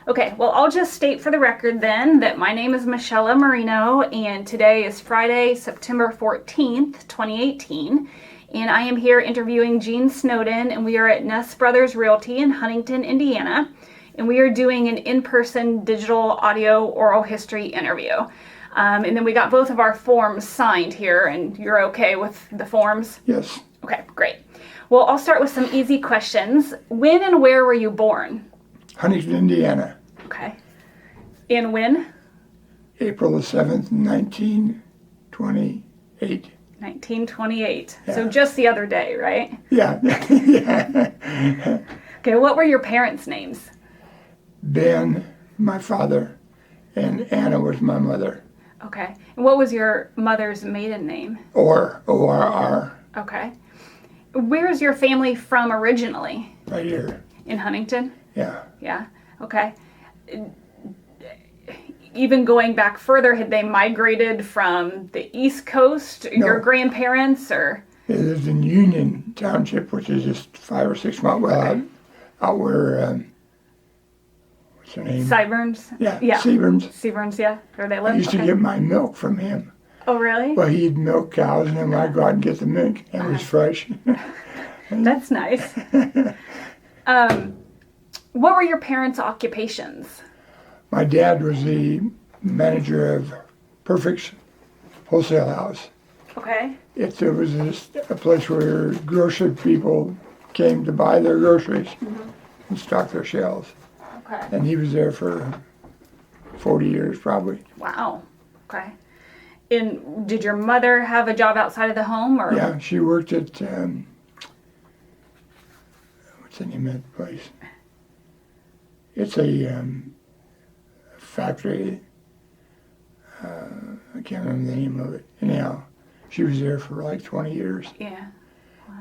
Okay, well, I'll just state for the record then that my name is Michelle Marino, and today is Friday, September 14th, 2018, and I am here interviewing Gene Snowden, and we are at Ness Brothers Realty in Huntington, Indiana, and we are doing an in-person digital audio oral history interview. And then we got both of our forms signed here, and you're okay with the forms? Yes. Okay, great. Well, I'll start with some easy questions. When and where were you born? Huntington, Indiana. Okay. And when? April the 7th, 1928. 1928. Yeah. So just the other day, right? Yeah. Yeah. Okay, what were your parents' names? Ben, my father, and Anna was my mother. Okay. And what was your mother's maiden name? O-R-R. Okay. Where's your family from originally? Right here. In Huntington? Yeah. Yeah. Okay. Even going back further, had they migrated from the East Coast, No. your grandparents, or? They lived in Union Township, which is just 5 or 6 miles, well, out where, what's her name? Siburns? Yeah, Yeah. Seaburns. Seaburns, yeah. Where they live? I used to Okay. get my milk from him. Oh, really? Well, he'd milk cows, and then I'd go out and get the milk, and it was fresh. That's nice. What were your parents' occupations? My dad was the manager of Perfect's wholesale house. Okay. It was a place where grocery people came to buy their groceries and stock their shelves. Okay. And he was there for 40 years, probably. Wow. Okay. And did your mother have a job outside of the home, or? Yeah, she worked at, what's the name of that place? It's a factory. I can't remember the name of it. Anyhow, she was there for like 20 years. Yeah.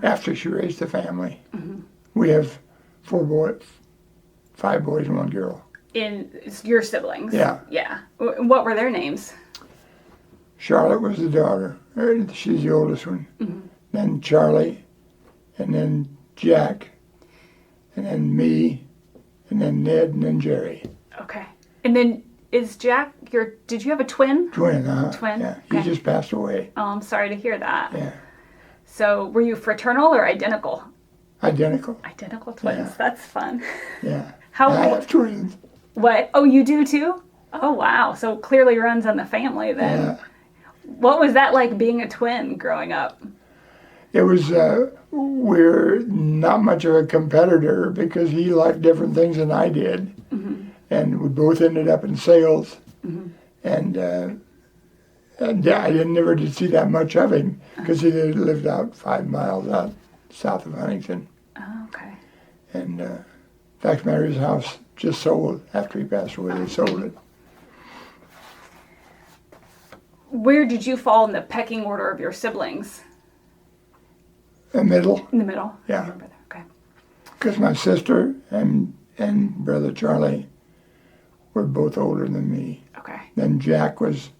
After she raised the family. We have 5 boys and 1 girl. In your siblings? Yeah. Yeah. What were their names? Charlotte was the daughter. She's the oldest one. Then Charlie, and then Jack, and then me, and then Ned, and then Jerry. Okay. And then is Jack did you have a twin? Twin, huh? Twin? Yeah. Okay. He just passed away. Oh, I'm sorry to hear that. Yeah. So were you fraternal or identical? Identical. Identical twins. Yeah. That's fun. Yeah. How I old? have twins. What? Oh, you do too? Oh, wow. So it clearly runs on the family then. Yeah. What was that like being a twin growing up? It was, we're not much of a competitor because he liked different things than I did. And we both ended up in sales. And I never did see that much of him because he lived out 5 miles out south of Huntington. Oh, okay. And fact of the matter, his house just sold after he passed away. They sold it. Where did you fall in the pecking order of your siblings? The middle, In the middle? Yeah. Your brother. Okay. because my sister and brother Charlie were both older than me. Okay. Then Jack was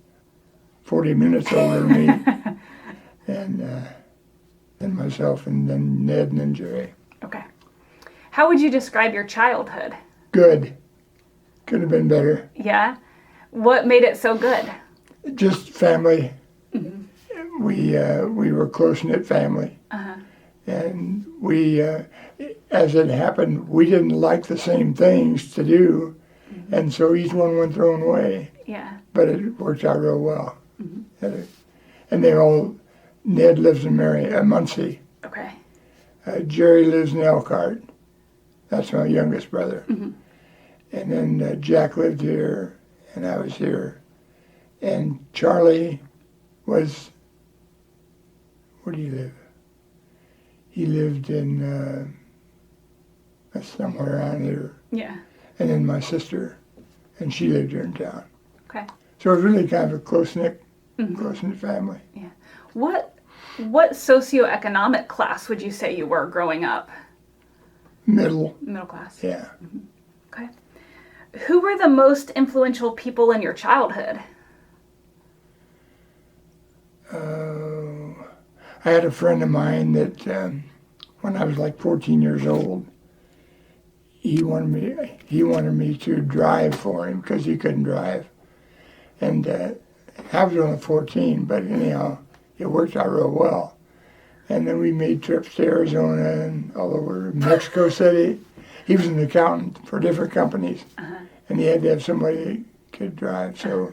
40 minutes older than me, and then myself, and then Ned, and then Jerry. Okay. How would you describe your childhood? Good. Could have been better. Yeah? What made it so good? Just family. We were a close-knit family. And we, as it happened, we didn't like the same things to do, and so each one went their own way. Yeah. But it worked out real well. And they all, Ned lives in Muncie. Okay. Jerry lives in Elkhart. That's my youngest brother. And then Jack lived here, and I was here. And Charlie was, where do you live? He lived in somewhere around here. Yeah. And then my sister, and she lived here in town. Okay. So it was really kind of a close-knit family. Yeah. What socioeconomic class would you say you were growing up? Middle, Middle class. yeah. Okay. Who were the most influential people in your childhood? I had a friend of mine that when I was like 14 years old, he wanted me to drive for him because he couldn't drive. And I was only 14, but anyhow, it worked out real well. And then we made trips to Arizona and all over Mexico City. He was an accountant for different companies, and he had to have somebody that could drive, so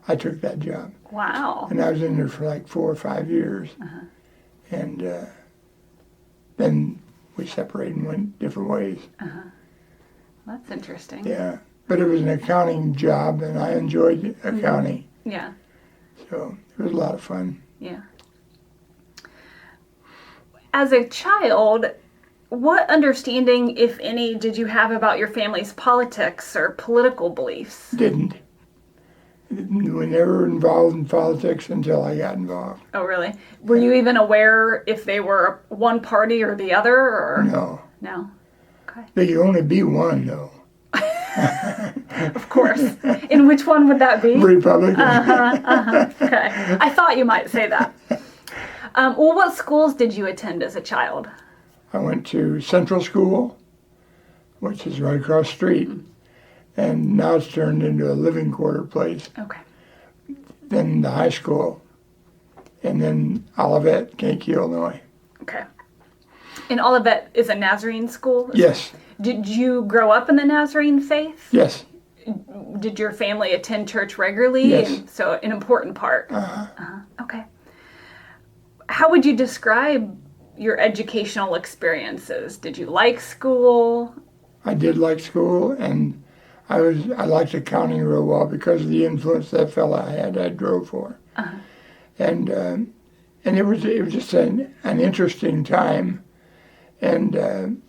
I took that job. Wow. And I was in there for like 4 or 5 years. And then we separated and went different ways. That's interesting. Yeah. But it was an accounting job, and I enjoyed accounting. Yeah. So it was a lot of fun. Yeah. As a child, what understanding, if any, did you have about your family's politics or political beliefs? Didn't. We were never involved in politics until I got involved. Oh, really? Were you even aware if they were one party or the other? Or No. No? Okay. There could only be one, though. Of course. And which one would that be? Republican. Okay. I thought you might say that. Well, what schools did you attend as a child? I went to Central School, which is right across the street, and now it's turned into a living quarter place. Okay. Then the high school, and then Olivet, Kankakee, Illinois. Okay. And Olivet is a Nazarene school? Yes. Did you grow up in the Nazarene faith? Yes. Did your family attend church regularly? Yes. And so an important part. Okay. How would you describe your educational experiences? Did you like school? I did like school, and I liked accounting real well because of the influence that fella I drove for. And it was just an interesting time, and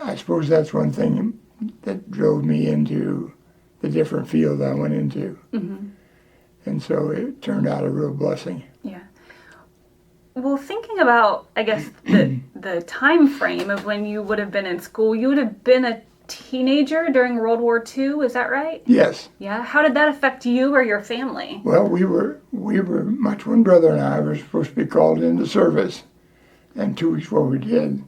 I suppose that's one thing that drove me into the different field I went into. And so it turned out a real blessing. Yeah. Well, thinking about, I guess, the time frame of when you would have been in school, you would have been a teenager during World War II, is that right? Yes. Yeah. How did that affect you or your family? Well, my twin brother and I were supposed to be called into service, and 2 weeks before we did,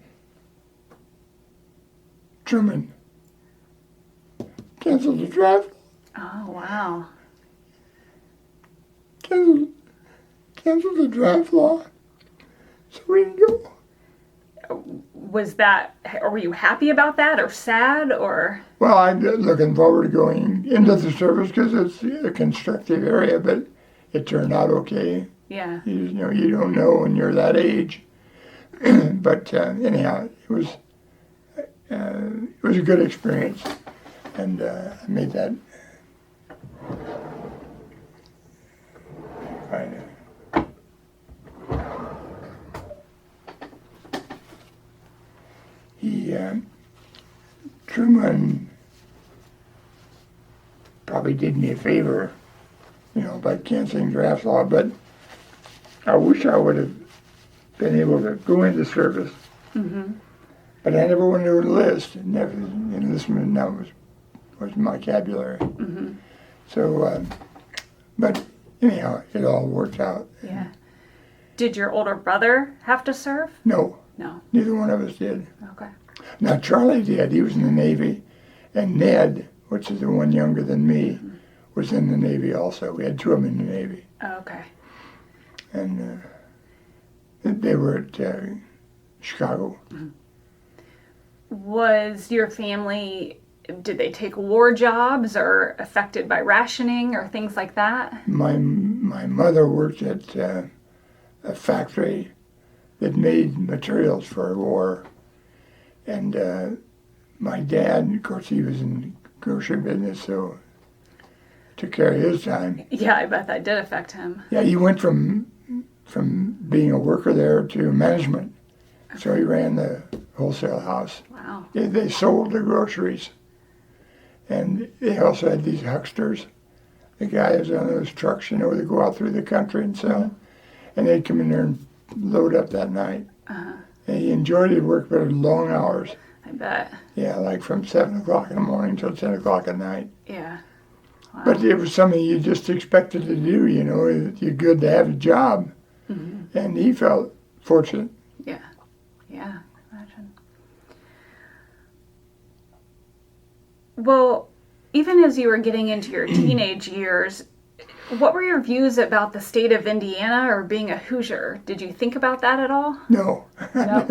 Truman canceled the draft. Oh, wow. Canceled the draft law, so we didn't go. Were you happy about that or sad or? Well, I'm looking forward to going into the service because it's a constructive area, but it turned out okay. Yeah. You don't know when you're that age. But anyhow, it was a good experience, and I made that. Truman probably did me a favor, by canceling draft law, but I wish I would have been able to go into service. But I never went to enlist. Enlistment now was my vocabulary. So, but anyhow, it all worked out. Yeah. Did your older brother have to serve? No. No. Neither one of us did. Okay. Now, Charlie did. He was in the Navy. And Ned, which is the one younger than me, was in the Navy also. We had 2 of them in the Navy. Oh, okay. And they were at Chicago. Was your family, did they take war jobs or affected by rationing or things like that? My mother worked at a factory that made materials for war. And my dad, of course, he was in the grocery business, so took care of his time. Yeah, I bet that did affect him. Yeah, he went from being a worker there to management. So he ran the wholesale house. Wow. They sold the groceries. And they also had these hucksters. The guys on those trucks, they go out through the country and sell. And they'd come in there and load up that night. And he enjoyed his work, but it was long hours. I bet. Yeah, like from 7 o'clock in the morning till 10 o'clock at night. Yeah. Wow. But it was something you just expected to do, You're good to have a job. And he felt fortunate. Yeah. Yeah. Imagine. Well, even as you were getting into your teenage years, what were your views about the state of Indiana or being a Hoosier? Did you think about that at all? No. No.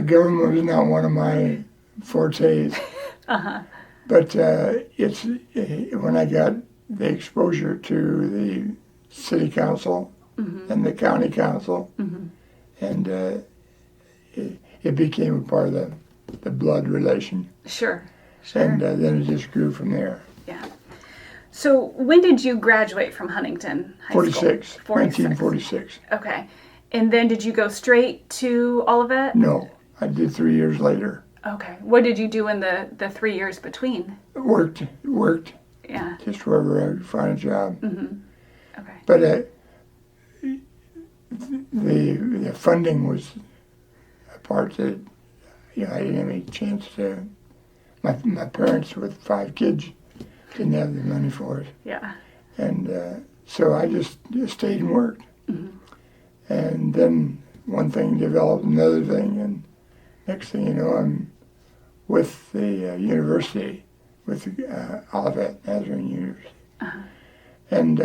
Government was not one of my fortes. But it's when I got the exposure to the city council and the county council, and it became a part of the blood relation. Sure. And then it just grew from there. Yeah. So when did you graduate from Huntington High 46, School? 1946. Okay. And then did you go straight to Olivet? No, I did 3 years later. Okay. What did you do in the 3 years between? Worked, Yeah. just wherever I could find a job. Okay. But the funding was a part that, I didn't have any chance to. My parents with 5 kids didn't have the money for it. Yeah. And so I just stayed and worked. And then one thing developed another thing, and next thing you know, I'm with the university, with Olivet Nazarene University. And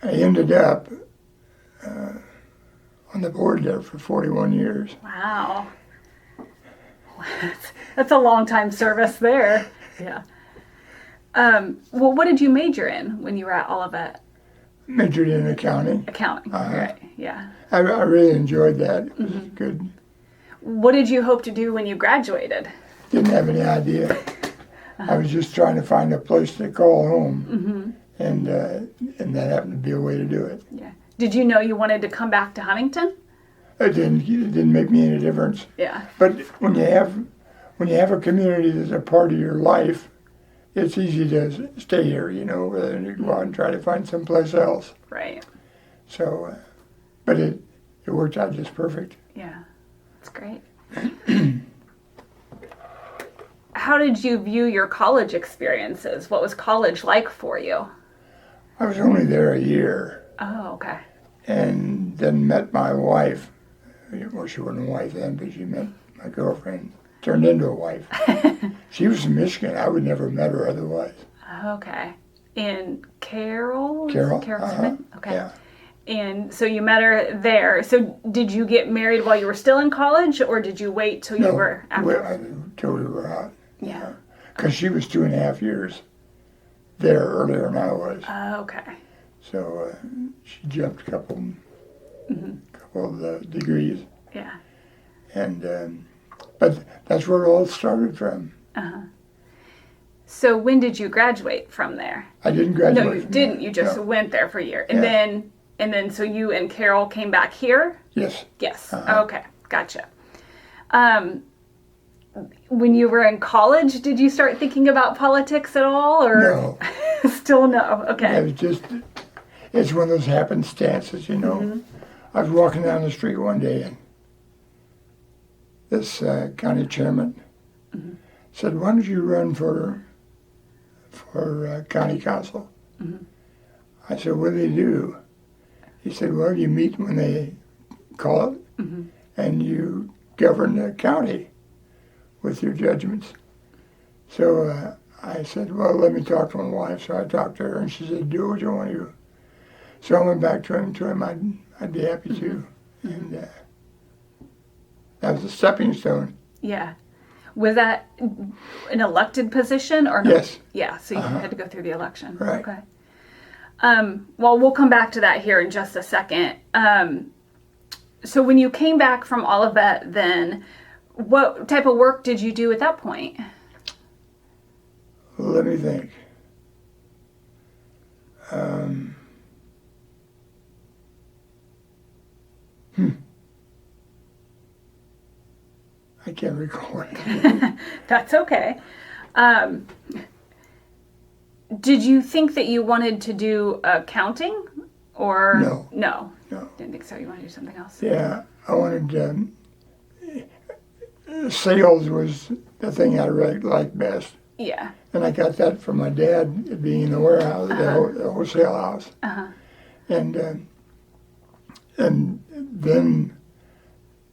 I ended up on the board there for 41 years. Wow. That's a long time service there. Yeah. Well, what did you major in when you were at Olivet? Majored in accounting. Accounting. Right. Yeah. I really enjoyed that. It was good. What did you hope to do when you graduated? Didn't have any idea. I was just trying to find a place to call home, and that happened to be a way to do it. Yeah. Did you know you wanted to come back to Huntington? It didn't make me any difference. Yeah. But when you have a community that's a part of your life, it's easy to stay here, rather than to go out and try to find someplace else. Right. So, but it worked out just perfect. Yeah. That's great. How did you view your college experiences? What was college like for you? I was only there a year. Oh, okay. And then met my wife. Well, she wasn't a wife then, but she met my girlfriend. Turned into a wife. She was from Michigan. I would never have met her otherwise. Okay. And Carol? Carol. Smith? Okay. Yeah. And so you met her there. So did you get married while you were still in college, or did you wait till you were after? Till we were out. Yeah. Because she was 2.5 years there earlier than I was. Okay. So she jumped a couple of the degrees. Yeah. And but that's where it all started from. So when did you graduate from there? I didn't graduate. No, you didn't. You just went there for a year, and Yeah. then so you and Carol came back here. Yes. Yes. Okay. Gotcha. When you were in college, did you start thinking about politics at all, or No. still no? Okay. It was just, it's one of those happenstances, I was walking down the street one day, and this county chairman said, "Why don't you run for county council?" I said, "What do they do?" He said, "Well, you meet when they call it, and you govern the county with your judgments." So I said, "Well, let me talk to my wife." So I talked to her, and she said, "Do what you want to do." So I went back to him. I'd be happy to, and that was a stepping stone. Yeah. Was that an elected position or no? Yes. Yeah. So you had to go through the election. Right. Okay. Well, we'll come back to that here in just a second. So when you came back from Olivet, then what type of work did you do at that point? Let me think. I can't recall it. That's okay. Did you think that you wanted to do accounting, or No. No. No. Didn't think so. You want to do something else? Yeah, I wanted, sales was the thing I really liked best. Yeah. And I got that from my dad being in the warehouse, the wholesale house. And then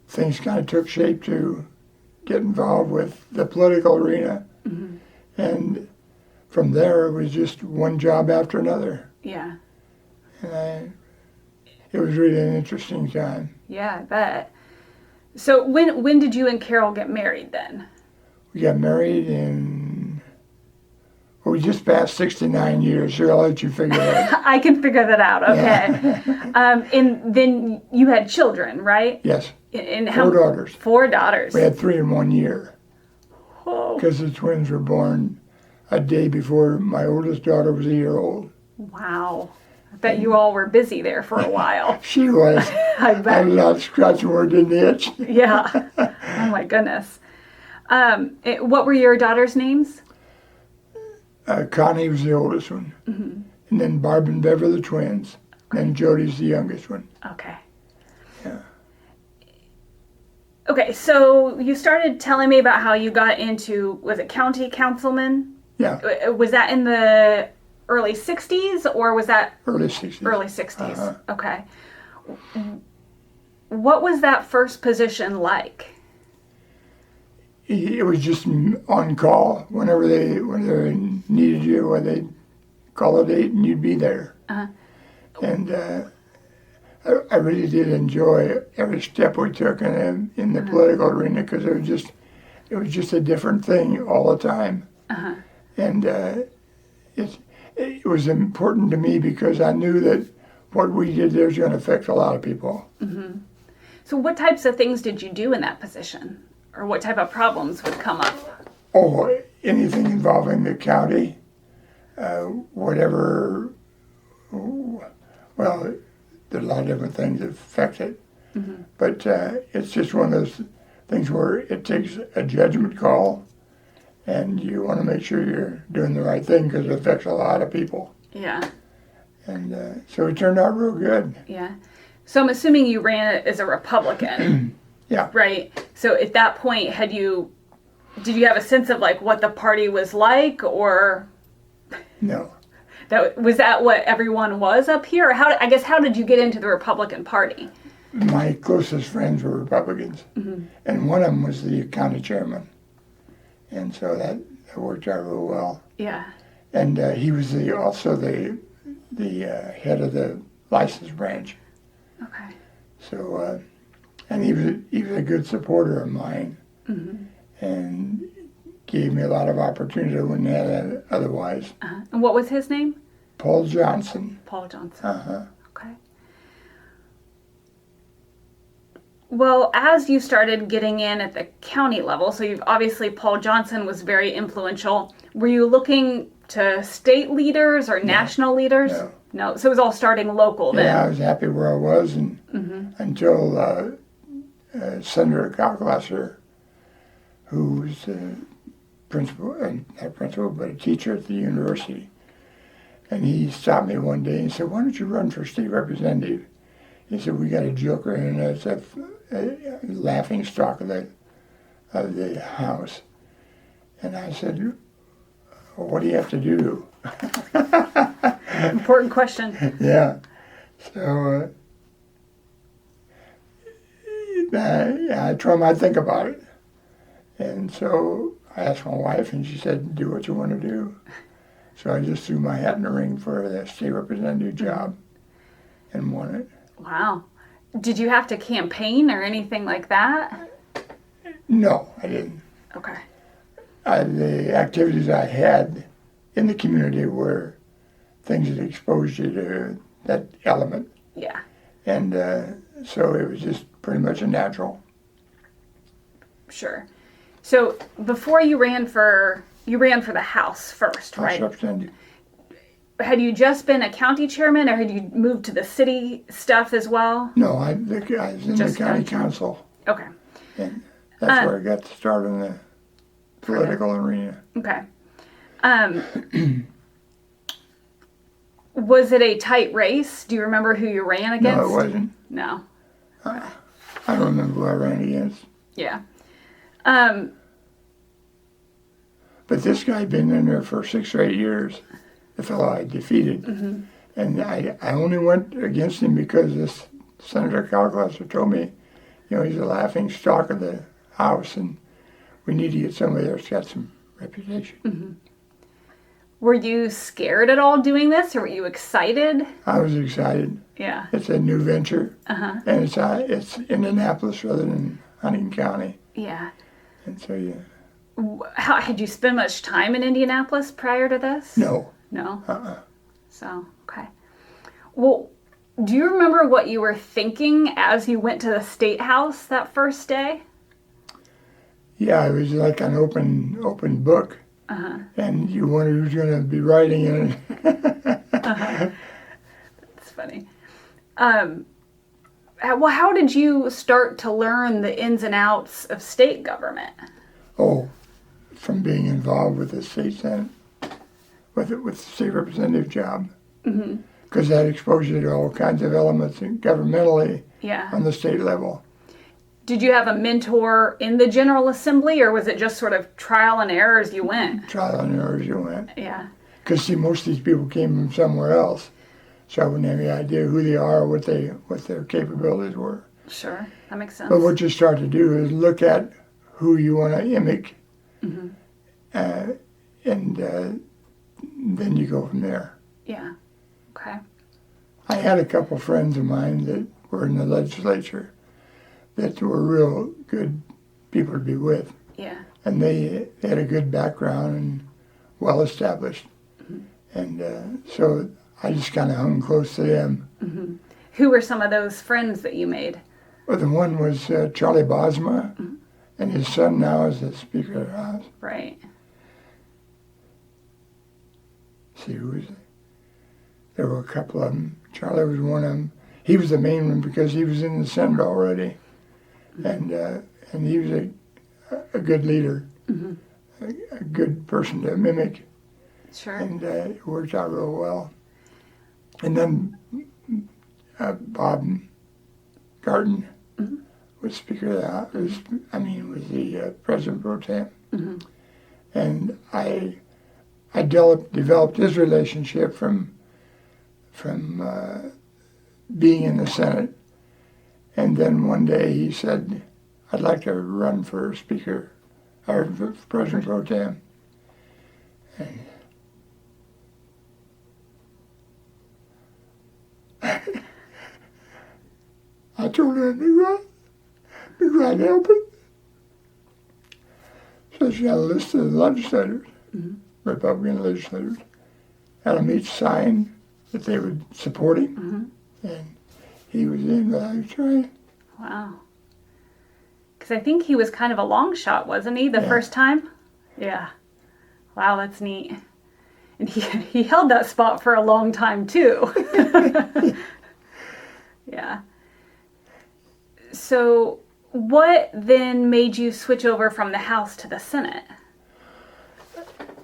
things kind of took shape to get involved with the political arena. Mm-hmm. And from there, it was just one job after another. Yeah. And it was really an interesting time. Yeah, I bet. So when did you and Carol get married then? We got married we just passed 69 years, so I'll let you figure it out. I can figure that out, okay. Yeah. And then you had children, right? Yes. And 4 daughters. 4 daughters. We had 3 in 1 year. Whoa. Because the twins were born a day before my oldest daughter was a year old. Wow. I bet you all were busy there for a while. She was. I I bet. love scratching where it didn't itch. Yeah. Oh my goodness. What were your daughters' names? Connie was the oldest one. Mm-hmm. And then Barb and Bev are the twins. And Jody's the youngest one. Okay. Yeah. Okay, so you started telling me about how you got into, was it county councilman? Yeah. Was that in the early 60s or was that Early 60s. early 60s? Uh-huh. Okay. What was that first position like? It was just on call whenever they needed you, or they'd call a date and you'd be there. Uh-huh. And I really did enjoy every step we took in the political arena, because it was just a different thing all the time. Uh-huh. And it was important to me because I knew that what we did there was going to affect a lot of people. Mm-hmm. So what types of things did you do in that position? Or what type of problems would come up? Oh, anything involving the county, whatever. Well, there's a lot of different things that affect it. Mm-hmm. But it's just one of those things where it takes a judgment call, and you want to make sure you're doing the right thing because it affects a lot of people. Yeah. And so it turned out real good. Yeah. So I'm assuming you ran it as a Republican. Yeah. Right. So at that point, did you have a sense of like what the party was like, or No. was that what everyone was up here? Or how did you get into the Republican Party? My closest friends were Republicans, mm-hmm. and one of them was the county chairman, and so that worked out real well. Yeah. And he was also the head of the license branch. Okay. So, and he was a good supporter of mine, mm-hmm. and gave me a lot of opportunity I wouldn't have had otherwise. Uh-huh. And what was his name? Paul Johnson. Paul Johnson. Uh-huh. Okay. Well, as you started getting in at the county level, so obviously Paul Johnson was very influential. Were you looking to state leaders or national leaders? No. So it was all starting local then? Yeah, I was happy where I was until Senator Kalklasser, who was not principal, but a teacher at the university. And he stopped me one day and said, "Why don't you run for state representative?" He said, "We got a joker and it's a laughing stock of the House." And I said, "Well, what do you have to do?" Important question. Yeah. So I told him I'd think about it. And so I asked my wife, and she said, "Do what you want to do." So I just threw my hat in the ring for the state representative job and won it. Wow. Did you have to campaign or anything like that? No, I didn't. Okay. The activities I had in the community were things that exposed you to that element. Yeah. And so it was just pretty much a natural. Sure. So before you ran for the House first, right? House representative. Had you just been a county chairman, or had you moved to the city stuff as well? No, I was in the county council. Okay. And that's where I got to start in the political arena. Okay. Was it a tight race? Do you remember who you ran against? No, it wasn't. No. I don't remember who I ran against. Yeah. But this guy had been in there for 6 or 8 years, the fellow I defeated. Mm-hmm. And I only went against him because this Senator Kalklasser told me he's a laughing stock of the house, and we need to get somebody that's got some reputation. Mm-hmm. Were you scared at all doing this, or were you excited? I was excited. Yeah. It's a new venture, Uh-huh. and it's Indianapolis rather than Huntington County. Yeah. And so, yeah. How, had you spent much time in Indianapolis prior to this? No. No? Uh-uh. So, okay. Well, do you remember what you were thinking as you went to the State House that first day? Yeah, it was like an open book. Uh-huh. And you wonder who's going to be writing in it. Uh-huh. That's funny. Well, how did you start to learn the ins and outs of state government? Oh, from being involved with the state senate, with the state representative job. Because I had exposure to all kinds of elements governmentally on the state level. Did you have a mentor in the General Assembly, or was it just sort of trial and error as you went? Trial and error as you went. Yeah. Because, see, most of these people came from somewhere else. So I wouldn't have any idea who they are or what their capabilities were. Sure, that makes sense. But what you start to do is look at who you want to mimic, and then you go from there. Yeah, okay. I had a couple friends of mine that were in the legislature that were real good people to be with. Yeah. And they had a good background and well established. And so I just kind of hung close to them. Who were some of those friends that you made? Well, the one was Charlie Bosma, and his son now is the Speaker of the House. Right. See, who was it? There were a couple of them. Charlie was one of them. He was the main one because he was in the Senate already. And he was a good leader, a good person to mimic. Sure. And it worked out real well. And then Bob Garten was Speaker of the House. Was the President pro tem. And I developed his relationship from being in the Senate. And then one day he said, I'd like to run for Speaker, or for President pro tem. And I told her I'd be glad to help it. So she had a list of the legislators, Republican legislators, had them each sign that they would support him. And he was in without trying. Wow. Because I think he was kind of a long shot, wasn't he, the first time? Yeah. Wow, that's neat. And he held that spot for a long time, too. Yeah. So what then made you switch over from the House to the Senate?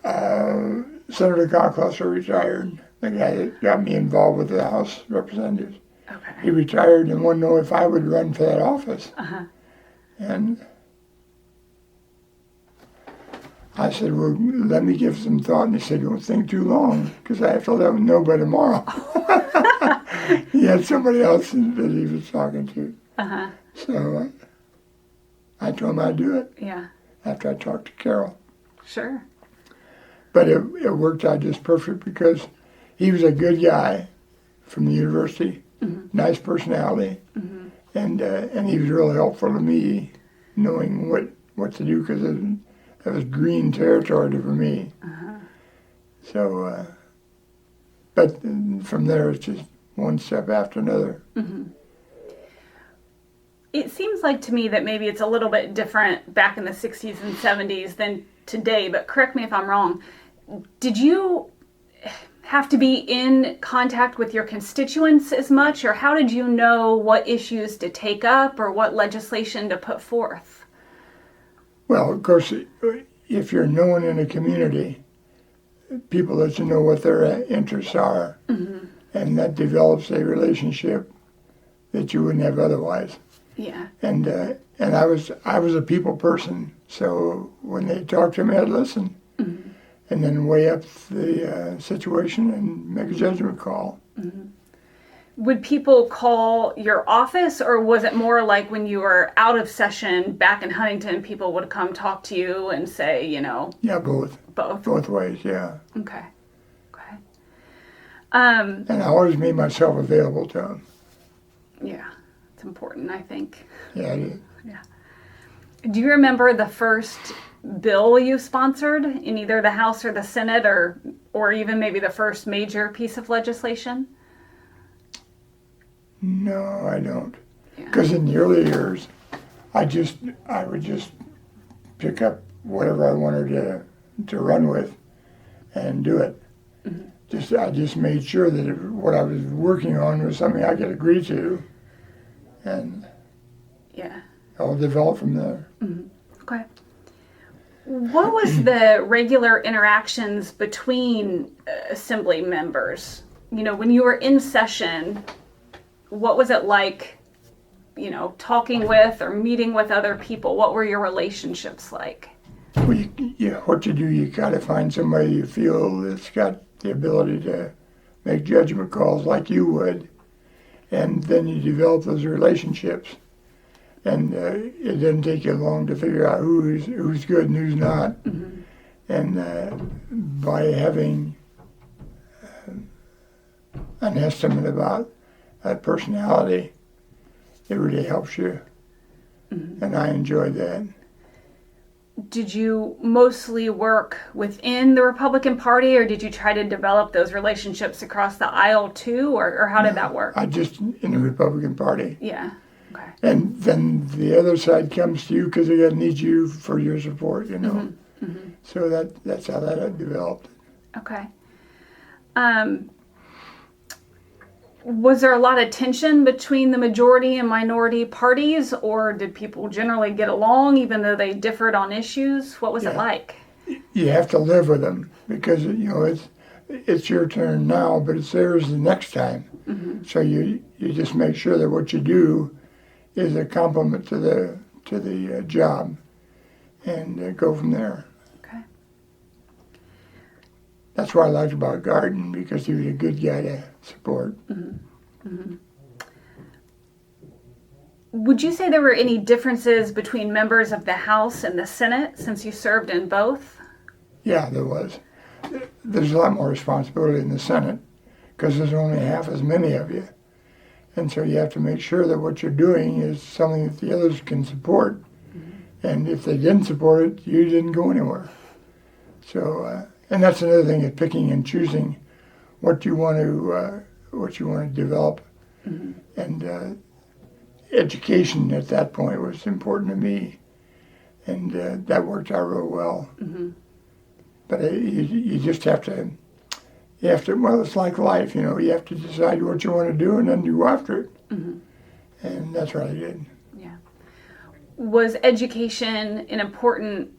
Senator Cocklusser retired, the guy that got me involved with the House Representatives. Okay. He retired and wanted to know if I would run for that office. And I said, well, let me give some thought. And he said, don't think too long, because I have to let him know by tomorrow. He had somebody else that he was talking to. So I told him I'd do it. Yeah. After I talked to Carol. Sure. But it worked out just perfect because he was a good guy from the university, nice personality, and he was really helpful to me, knowing what to do because that was green territory for me. So, but from there it's just one step after another. It seems like to me that maybe it's a little bit different back in the 60s and 70s than today, but correct me if I'm wrong. Did you have to be in contact with your constituents as much, or how did you know what issues to take up or what legislation to put forth? Well, of course, if you're known in a community, people let you know what their interests are, and that develops a relationship that you wouldn't have otherwise. Yeah. And I was a people person, so when they talked to me, I'd listen, and then weigh up the situation and make a judgment call. Would people call your office, or was it more like when you were out of session back in Huntington, people would come talk to you and say, Yeah, both. both? Both ways, yeah. Okay. Okay. And I always made myself available to them. Yeah, it's important, I think. Yeah, I did. Yeah. Do you remember the first bill you sponsored in either the House or the Senate, or even maybe the first major piece of legislation? No, I don't. Yeah. Because in the early years, I would just pick up whatever I wanted to run with and do it. Mm-hmm. I just made sure that what I was working on was something I could agree to, and Yeah. I'll develop from there. Mm-hmm. Okay. What was the regular interactions between assembly members? When you were in session, what was it like, talking with or meeting with other people? What were your relationships like? Well, what you do, you got to find somebody you feel that's got the ability to make judgment calls like you would, and then you develop those relationships. And it doesn't take you long to figure out who's good and who's not. Mm-hmm. And by having an estimate about that personality, it really helps you. Mm-hmm. And I enjoyed that. Did you mostly work within the Republican Party, or did you try to develop those relationships across the aisle too, or how did that work? I just in the Republican Party. Yeah. Okay. And then the other side comes to you because they need you for your support, Mm-hmm. Mm-hmm. So that's how that developed. Okay. Was there a lot of tension between the majority and minority parties, or did people generally get along even though they differed on issues? What was it like? You have to live with them because it's your turn now, but it's theirs the next time. Mm-hmm. So you just make sure that what you do is a compliment to the job, and go from there. Okay. That's what I liked about Garden, because he was a good guy to support. Mm-hmm. Mm-hmm. Would you say there were any differences between members of the House and the Senate since you served in both? Yeah, there was. There's a lot more responsibility in the Senate because there's only half as many of you. And so you have to make sure that what you're doing is something that the others can support. Mm-hmm. And if they didn't support it, you didn't go anywhere. So, and that's another thing, is picking and choosing what you want to develop. Mm-hmm. And education at that point was important to me, and that worked out real well. Mm-hmm. But you just have to. Well, it's like life, you have to decide what you want to do and then go after it. Mm-hmm. And that's what I did. Yeah. Was education an important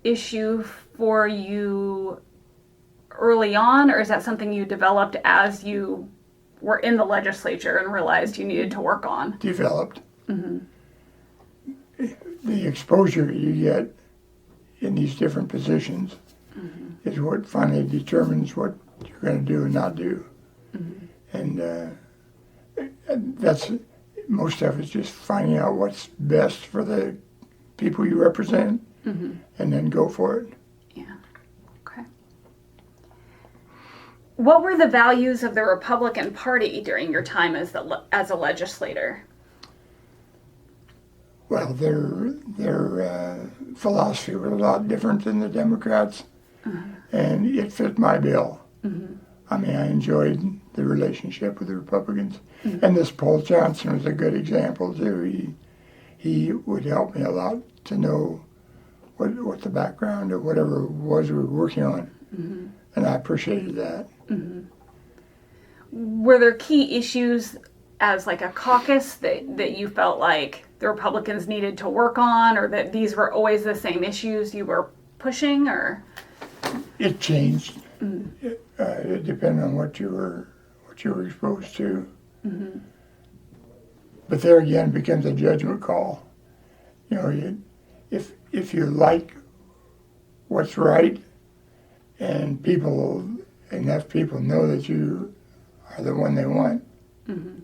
issue for you early on, or is that something you developed as you were in the legislature and realized you needed to work on? Developed. Mm-hmm. The exposure you get in these different positions mm-hmm. is what finally determines what you're going to do and not do. Mm-hmm. And that's most of it's just finding out what's best for the people you represent, mm-hmm. and then go for it. Yeah. Okay. What were the values of the Republican Party during your time as a legislator? Well, their philosophy was a lot different than the Democrats, uh-huh. and it fit my bill. Mm-hmm. I mean, I enjoyed the relationship with the Republicans. Mm-hmm. And this Paul Johnson was a good example, too. He would help me a lot to know what the background of whatever it was we were working on. Mm-hmm. And I appreciated that. Mm-hmm. Were there key issues as like a caucus that you felt like the Republicans needed to work on, or that these were always the same issues you were pushing, or? It changed. Mm-hmm. It depended on what you were exposed to. Mm-hmm. But there again, it becomes a judgment call. If you like what's right, and enough people know that you are the one they want, Mm-hmm.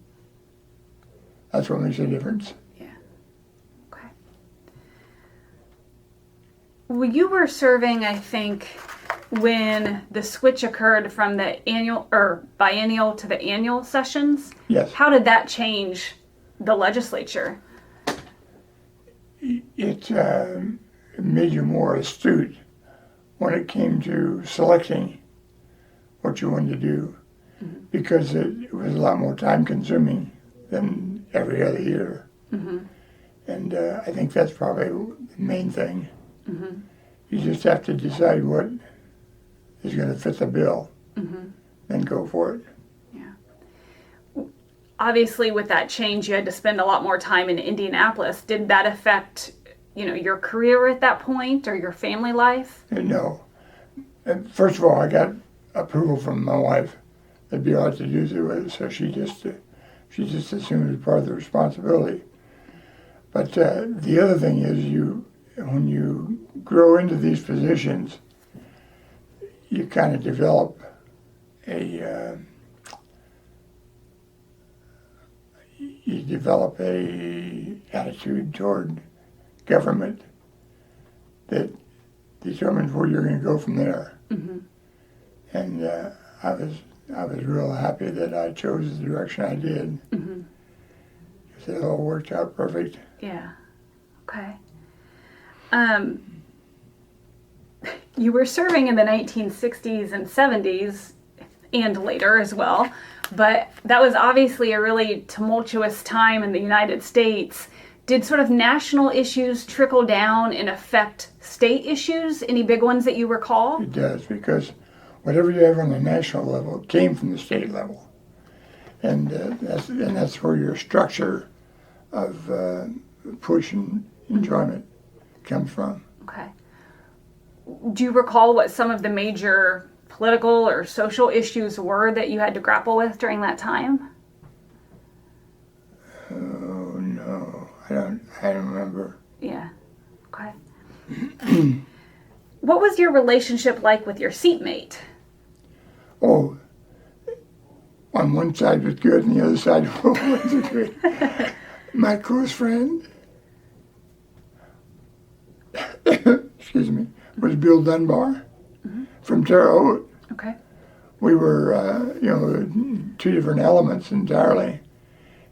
That's what makes a difference. Yeah. Okay. Well, you were serving, I think, when the switch occurred from the annual or biennial to the annual sessions. Yes. How did that change the legislature? It made you more astute when it came to selecting what you wanted to do, because it was a lot more time consuming than every other year. Mm-hmm. And I think that's probably the main thing. Mm-hmm. You just have to decide what is going to fit the bill, and go for it. Yeah. Obviously, with that change, you had to spend a lot more time in Indianapolis. Did that affect, your career at that point or your family life? No. And first of all, I got approval from my wife that'd be all right to do with it, so she just assumed it was part of the responsibility. But the other thing is, when you grow into these positions, you kind of develop a attitude toward government that determines where you're going to go from there. Mm-hmm. And I was real happy that I chose the direction I did. Mm-hmm. Because it all worked out perfect. Yeah. Okay. You were serving in the 1960s and 70s and later as well, but that was obviously a really tumultuous time in the United States. Did sort of national issues trickle down and affect state issues? Any big ones that you recall? It does, because whatever you have on the national level came from the state level. And that's where your structure of push and enjoyment comes from. Okay. Do you recall what some of the major political or social issues were that you had to grapple with during that time? Oh, no. I don't remember. Yeah. Okay. What was your relationship like with your seatmate? Oh, on one side was good and the other side wasn't good. My close friend, excuse me, was Bill Dunbar from Terre Haute. Okay. We were, two different elements entirely,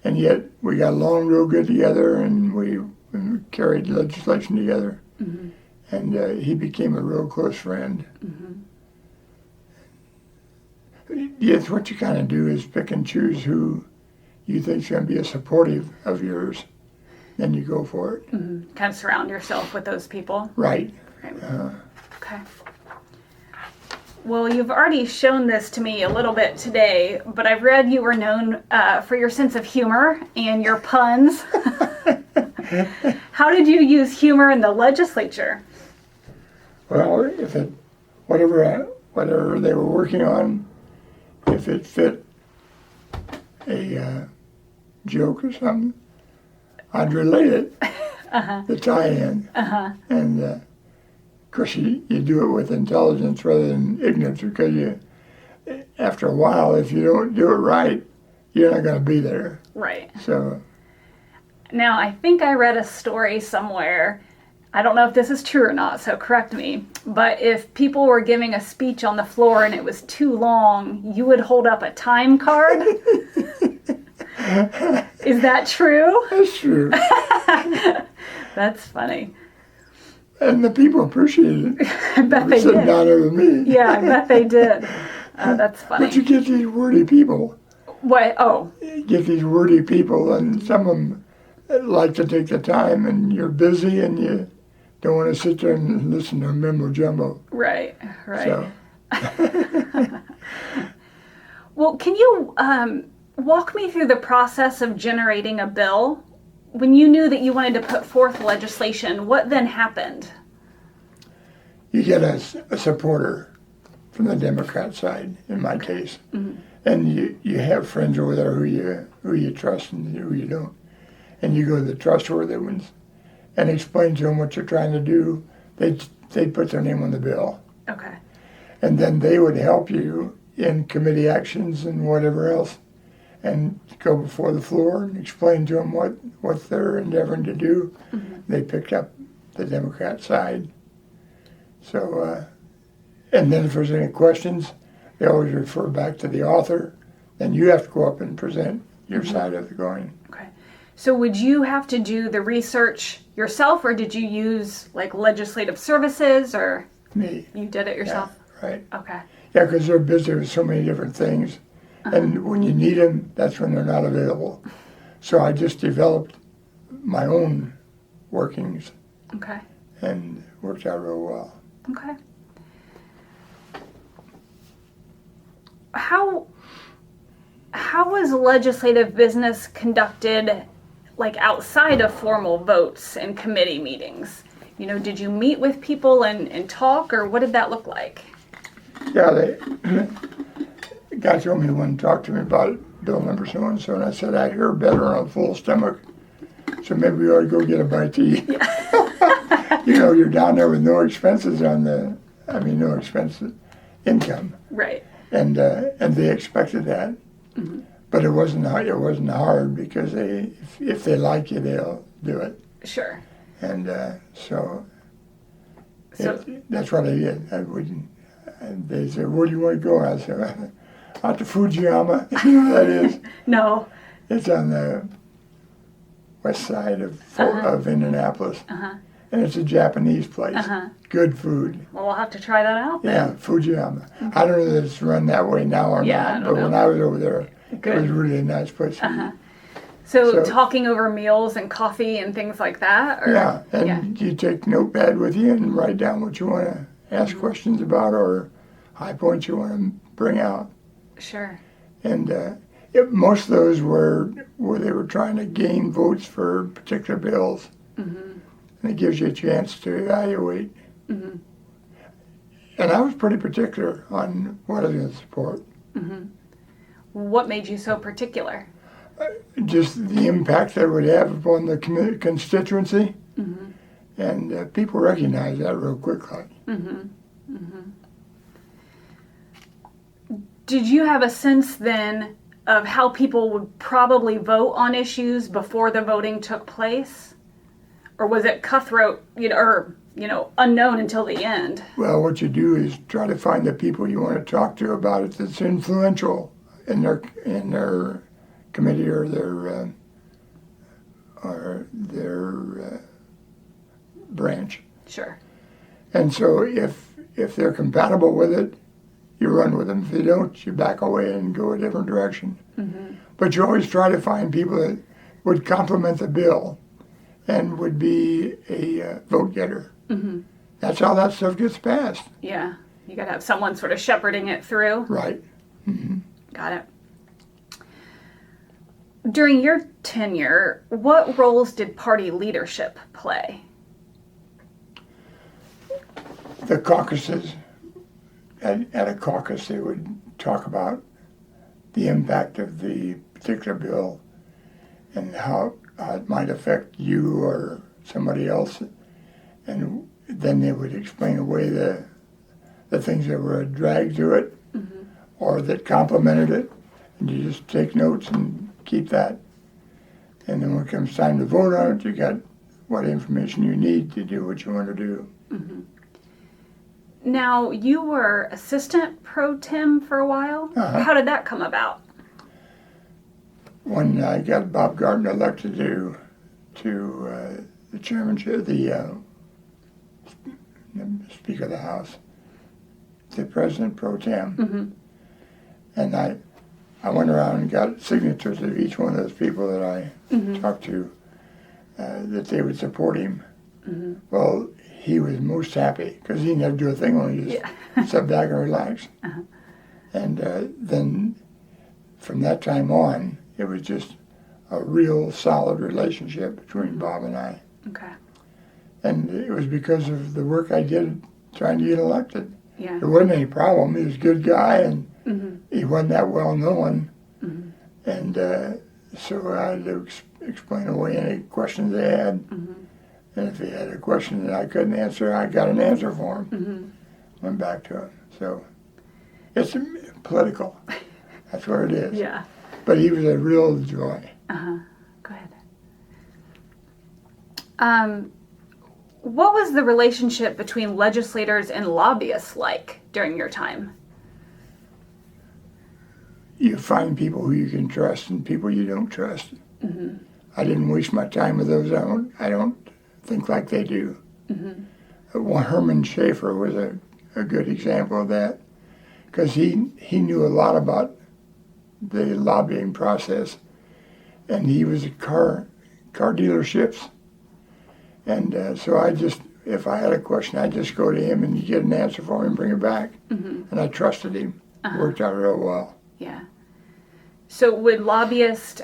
and yet we got along real good together, and we carried legislation together, and he became a real close friend. Yes, what you kind of do is pick and choose who you think is going to be a supportive of yours, then you go for it. Mm-hmm. Kind of surround yourself with those people. Right. Okay. Well, you've already shown this to me a little bit today, but I've read you were known for your sense of humor and your puns. How did you use humor in the legislature? Well, whatever they were working on, if it fit a joke or something, I'd relate it, the tie-in. And of course, you do it with intelligence rather than ignorance, because after a while, if you don't do it right, you're not going to be there. Right. So. Now, I think I read a story somewhere. I don't know if this is true or not, so correct me. But if people were giving a speech on the floor and it was too long, you would hold up a time card. Is that true? That's true. That's funny. And the people appreciated it. I bet they sitting did. down over me. Yeah, I bet they did. That's funny. But you get these wordy people. What? Oh. You get these wordy people, and some of them like to take the time, and you're busy, and you don't want to sit there and listen to mumbo jumbo. Right. So. Well, can you walk me through the process of generating a bill? When you knew that you wanted to put forth legislation, what then happened? You get a supporter from the Democrat side, in my case, and you have friends over there who you trust and who you don't, and you go to the trustworthy ones and explain to them what you're trying to do. They put their name on the bill. Okay. And then they would help you in committee actions and whatever else. and go before the floor and explain to them what they're endeavoring to do. They picked up the Democrat side. So, and then if there's any questions, they always refer back to the author. Then you have to go up and present your side of the coin. Okay. So would you have to do the research yourself, or did you use like legislative services, or Me. you did it yourself? Yeah, right. Okay. Yeah, because they're busy with so many different things. And when you need them, that's when they're not available. So I just developed my own workings Okay. and worked out real well. Okay. How was legislative business conducted, like outside of formal votes and committee meetings? You know, did you meet with people and talk, or what did that look like? Yeah, the guy told me one talked to me about bill number so-and-so, and I said, I hear better on a full stomach, so maybe we ought to go get a bite to eat. Yeah. You know, you're down there with no expenses no expenses, income. Right. And they expected that. But it wasn't hard because if they like you, they'll do it. Sure. And So that's what I did. And they said, where do you want to go? I said, out to Fujiyama. You know what that is? no. It's on the west side of Indianapolis. And it's a Japanese place. Good food. Well, we'll have to try that out then. Yeah, Fujiyama. I don't know that it's run that way now or Yeah, I not, don't but when know. I was over there, Good. it was really a nice place. So So- talking over meals and coffee and things like that? Or? Yeah, and you take notepad with you and write down what you want to ask questions about or high points you want to bring out. Sure. And most of those were where they were trying to gain votes for particular bills. And it gives you a chance to evaluate. And I was pretty particular on what I was going to support. What made you so particular? Just the impact that it would have upon the constituency. And people recognize that real quickly. Did you have a sense then of how people would probably vote on issues before the voting took place? Or was it cutthroat, unknown until the end? Well, what you do is try to find the people you want to talk to about it that's influential in their committee or their branch. Sure. And so if they're compatible with it, you run with them. If they don't, you back away and go a different direction. But you always try to find people that would complement the bill and would be a vote getter. That's how that stuff gets passed. Yeah. You got to have someone sort of shepherding it through. Right. Got it. During your tenure, what roles did party leadership play? The caucuses, at a caucus, they would talk about the impact of the particular bill and how it might affect you or somebody else. And then they would explain away the things that were a drag to it or that complemented it. And you just take notes and keep that. And then when it comes time to vote on it, you got what information you need to do what you want to do. Now, you were assistant pro tem for a while. How did that come about? When I got Bob Gardner elected to the chairmanship, the Speaker of the House, the President pro tem, and I went around and got signatures of each one of those people that I talked to that they would support him. Well, he was most happy because he never do a thing when he just sat back and relax. And then from that time on, it was just a real solid relationship between Bob and I. Okay. And it was because of the work I did trying to get elected. Yeah. There wasn't any problem. He was a good guy, and he wasn't that well known. And so I had to explain away any questions they had. And if he had a question that I couldn't answer, I got an answer for him. Went back to him. So it's political. That's what it is. Yeah. But he was a real joy. Go ahead. What was the relationship between legislators and lobbyists like during your time? You find people who you can trust and people you don't trust. I didn't waste my time with those. I don't think like they do. Herman Schaefer was a good example of that, because he knew a lot about the lobbying process, and he was at car dealerships, and so if I had a question, I'd just go to him and he'd get an answer for me and bring it back, and I trusted him. It worked out real well. Yeah. So would lobbyists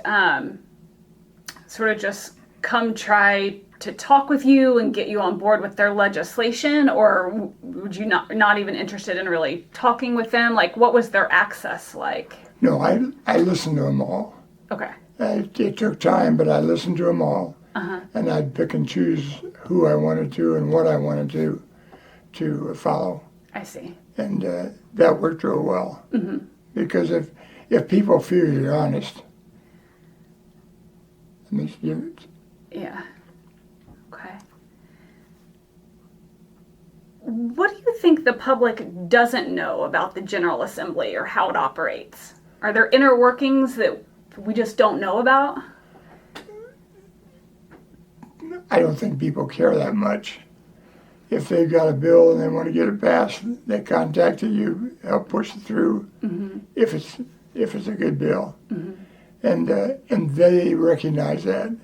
sort of just come try to talk with you and get you on board with their legislation, or would you not even interested in really talking with them? Like, what was their access like? No, I listened to them all. Okay. It took time, but I listened to them all, and I'd pick and choose who I wanted to and what I wanted to follow. I see. And that worked real well, because if people feel you're honest, I mean, yeah. Okay. What do you think the public doesn't know about the General Assembly or how it operates? Are there inner workings that we just don't know about? I don't think people care that much. If they've got a bill and they want to get it passed, they contact you, help push it through, if it's a good bill. And they recognize that,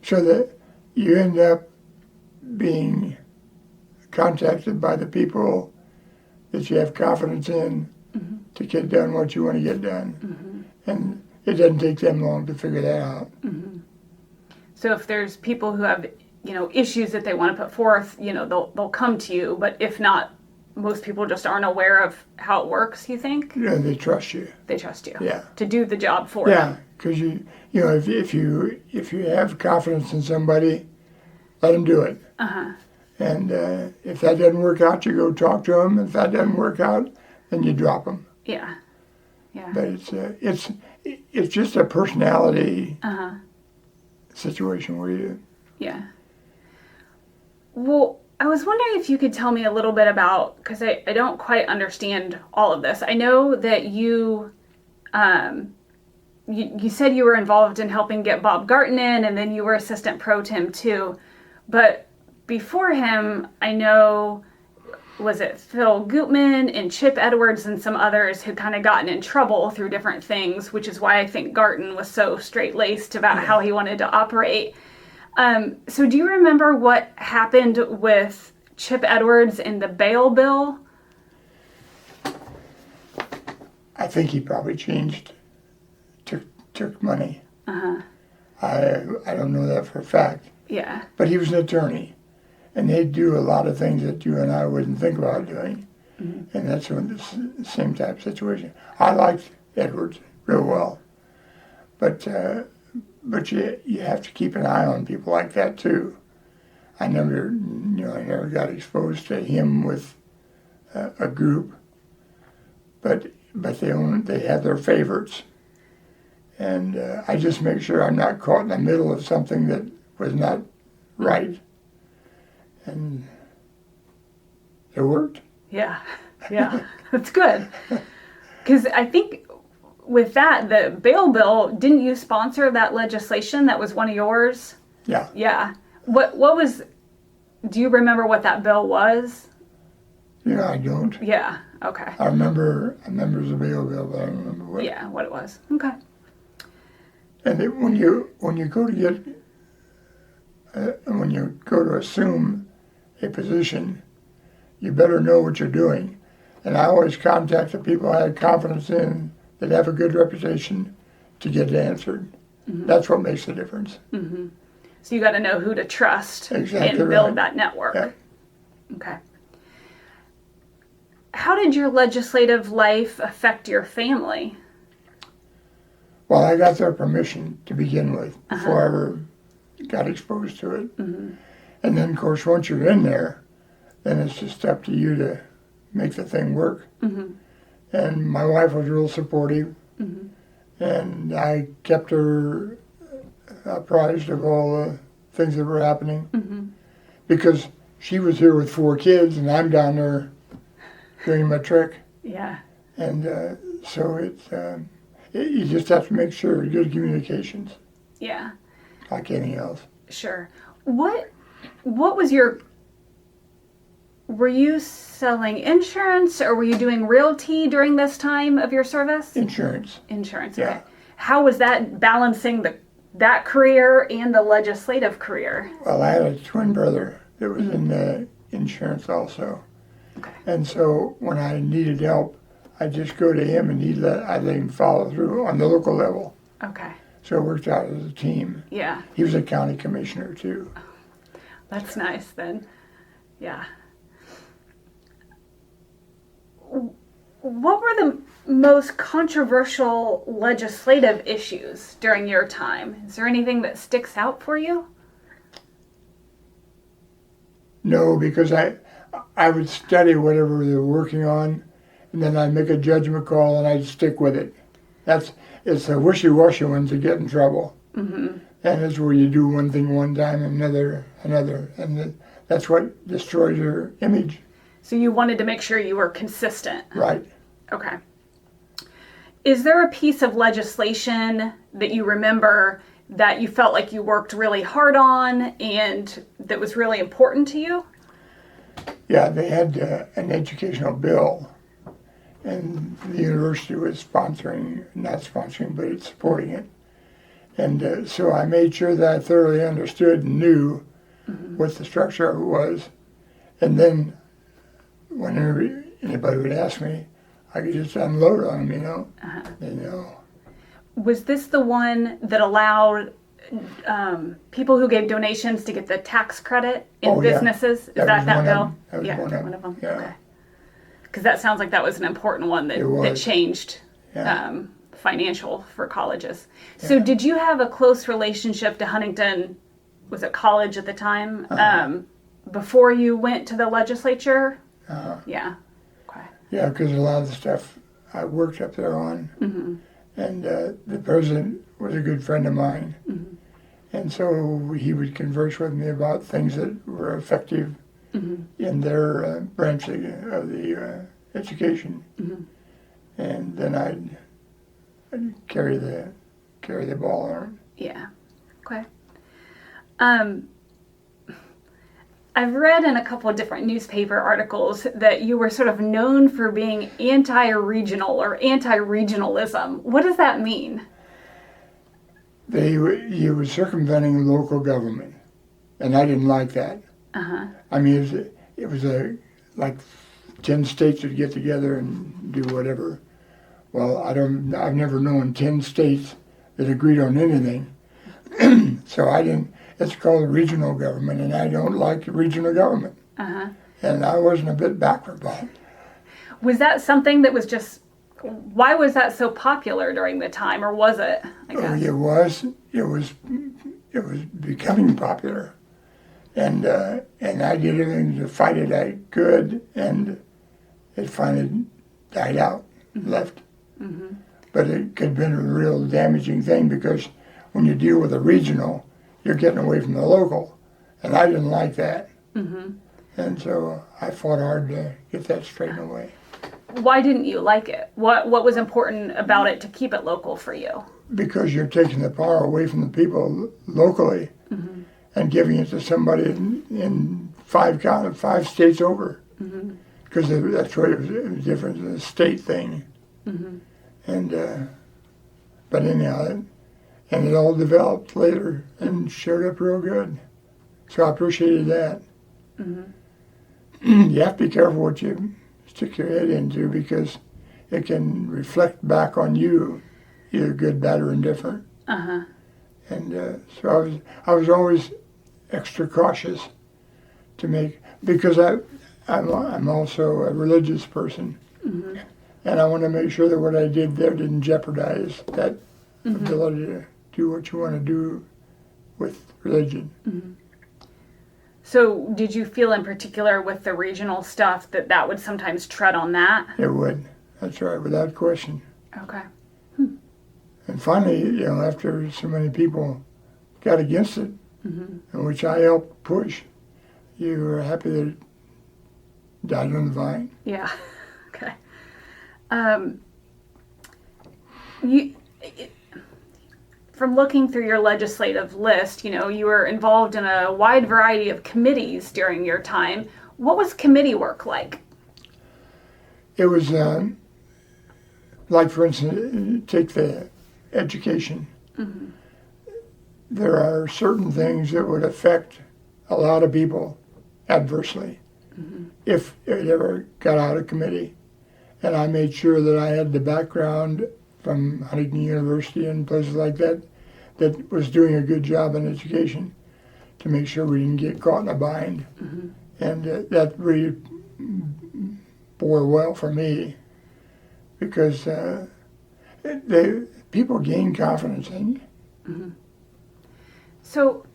so that you end up being contacted by the people that you have confidence in to get done what you want to get done. And it doesn't take them long to figure that out. So if there's people who have, issues that they want to put forth, they'll come to you. But if not, most people just aren't aware of how it works, you think? Yeah, they trust you. They trust you. Yeah. To do the job for them. Yeah, because if you have confidence in somebody, let them do it. And if that doesn't work out, you go talk to them. If that doesn't work out, then you drop them. Yeah. Yeah. But it's just a personality situation where you. Yeah. Well, I was wondering if you could tell me a little bit about, because I don't quite understand all of this. I know that you said you were involved in helping get Bob Garton in, and then you were assistant pro tem too. But before him, I know, was it Phil Gutman and Chip Edwards and some others who kind of gotten in trouble through different things, which is why I think Garton was so straight-laced about how he wanted to operate. So do you remember what happened with Chip Edwards and the bail bill? I think he probably took money. I don't know that for a fact. Yeah. But he was an attorney, and they'd do a lot of things that you and I wouldn't think about doing. And that's the same type of situation. I liked Edwards real well, but you have to keep an eye on people like that too. I never got exposed to him with a group, but they had their favorites, and I just make sure I'm not caught in the middle of something that was not right, and it worked. Yeah, that's good. Because I think with that, the bail bill, didn't you sponsor that legislation that was one of yours? Yeah. Yeah. What was, do you remember what that bill was? Yeah, I don't. Yeah, okay. I remember it was a bail bill, but I don't remember what. Yeah, what it was. Okay. And when you go to get, when you go to assume a position, you better know what you're doing. And I always contact the people I had confidence in that have a good reputation to get it answered. That's what makes the difference. So you got to know who to trust and build right. that network. Yeah. Okay. How did your legislative life affect your family? Well, I got their permission to begin with before I ever got exposed to it. And then, of course, once you're in there, then it's just up to you to make the thing work. And my wife was real supportive, and I kept her apprised of all the things that were happening because she was here with 4 kids and I'm down there doing my trick. Yeah. And so you just have to make sure good communications. Yeah. Like anything else. Sure. What was your... Were you selling insurance or were you doing realty during this time of your service? Insurance. Insurance, Yeah. okay. How was that balancing that career and the legislative career? Well, I had a twin brother that was in the insurance also. Okay. And so when I needed help, I'd just go to him and I'd let him follow through on the local level. Okay. So it worked out as a team. Yeah. He was a county commissioner too. That's nice then. Yeah. What were the most controversial legislative issues during your time? Is there anything that sticks out for you? No, because I would study whatever they're working on, and then I'd make a judgment call and I'd stick with it. It's the wishy-washy ones that get in trouble. And it's where you do one thing one time and another, and that's what destroys your image. So you wanted to make sure you were consistent. Right. Okay. Is there a piece of legislation that you remember that you felt like you worked really hard on and that was really important to you? Yeah, they had an educational bill, and the university was not sponsoring, but it's supporting it. And so I made sure that I thoroughly understood and knew what the structure of it was. And then whenever anybody would ask me, I could just unload on them, They know. Was this the one that allowed people who gave donations to get the tax credit in businesses? Yeah. Is that bill? That was Yeah, one of them. Yeah. Okay. Because that sounds like that was an important one that changed financial for colleges. So did you have a close relationship to Huntington, was it college at the time, before you went to the legislature? Yeah. Okay. Yeah, because a lot of the stuff I worked up there on, and the president was a good friend of mine. And so he would converse with me about things that were effective in their branch of the education. And then I'd carry the ball on it. Yeah. Okay. I've read in a couple of different newspaper articles that you were sort of known for being anti-regional or anti-regionalism. What does that mean? He was circumventing local government, and I didn't like that. I mean, it was like 10 states would get together and do whatever. Well, I've never known 10 states that agreed on anything. So I didn't. It's called regional government, and I don't like regional government. And I wasn't a bit backward by it. Was that something that was just... Why was that so popular during the time, or was it? I guess? It was becoming popular, and I did everything to fight it I could, and it finally died out, left. But it could have been a real damaging thing because when you deal with a regional, you're getting away from the local, and I didn't like that. And so I fought hard to get that straightened away. Why didn't you like it? What was important about it to keep it local for you? Because you're taking the power away from the people locally and giving it to somebody in 5 states over. Because that's what it was different than the state thing. And but anyhow, and it all developed later and showed up real good. So I appreciated that. You have to be careful what you stick your head into because it can reflect back on you, either good, bad, or indifferent. And so I was always extra cautious to because I'm also a religious person, and I want to make sure that what I did there didn't jeopardize that ability to do what you want to do with religion. So did you feel in particular with the regional stuff that would sometimes tread on that? It would. That's right, without question. Okay. And finally, after so many people got against it, in which I helped push, you were happy that it died on the vine. Yeah. Okay. You, from looking through your legislative list, you were involved in a wide variety of committees during your time. What was committee work like? It was like, for instance, take the education. There are certain things that would affect a lot of people adversely if it ever got out of committee. And I made sure that I had the background from Huntington University and places like that that was doing a good job in education to make sure we didn't get caught in a bind. And that really bore well for me because people gain confidence in you. So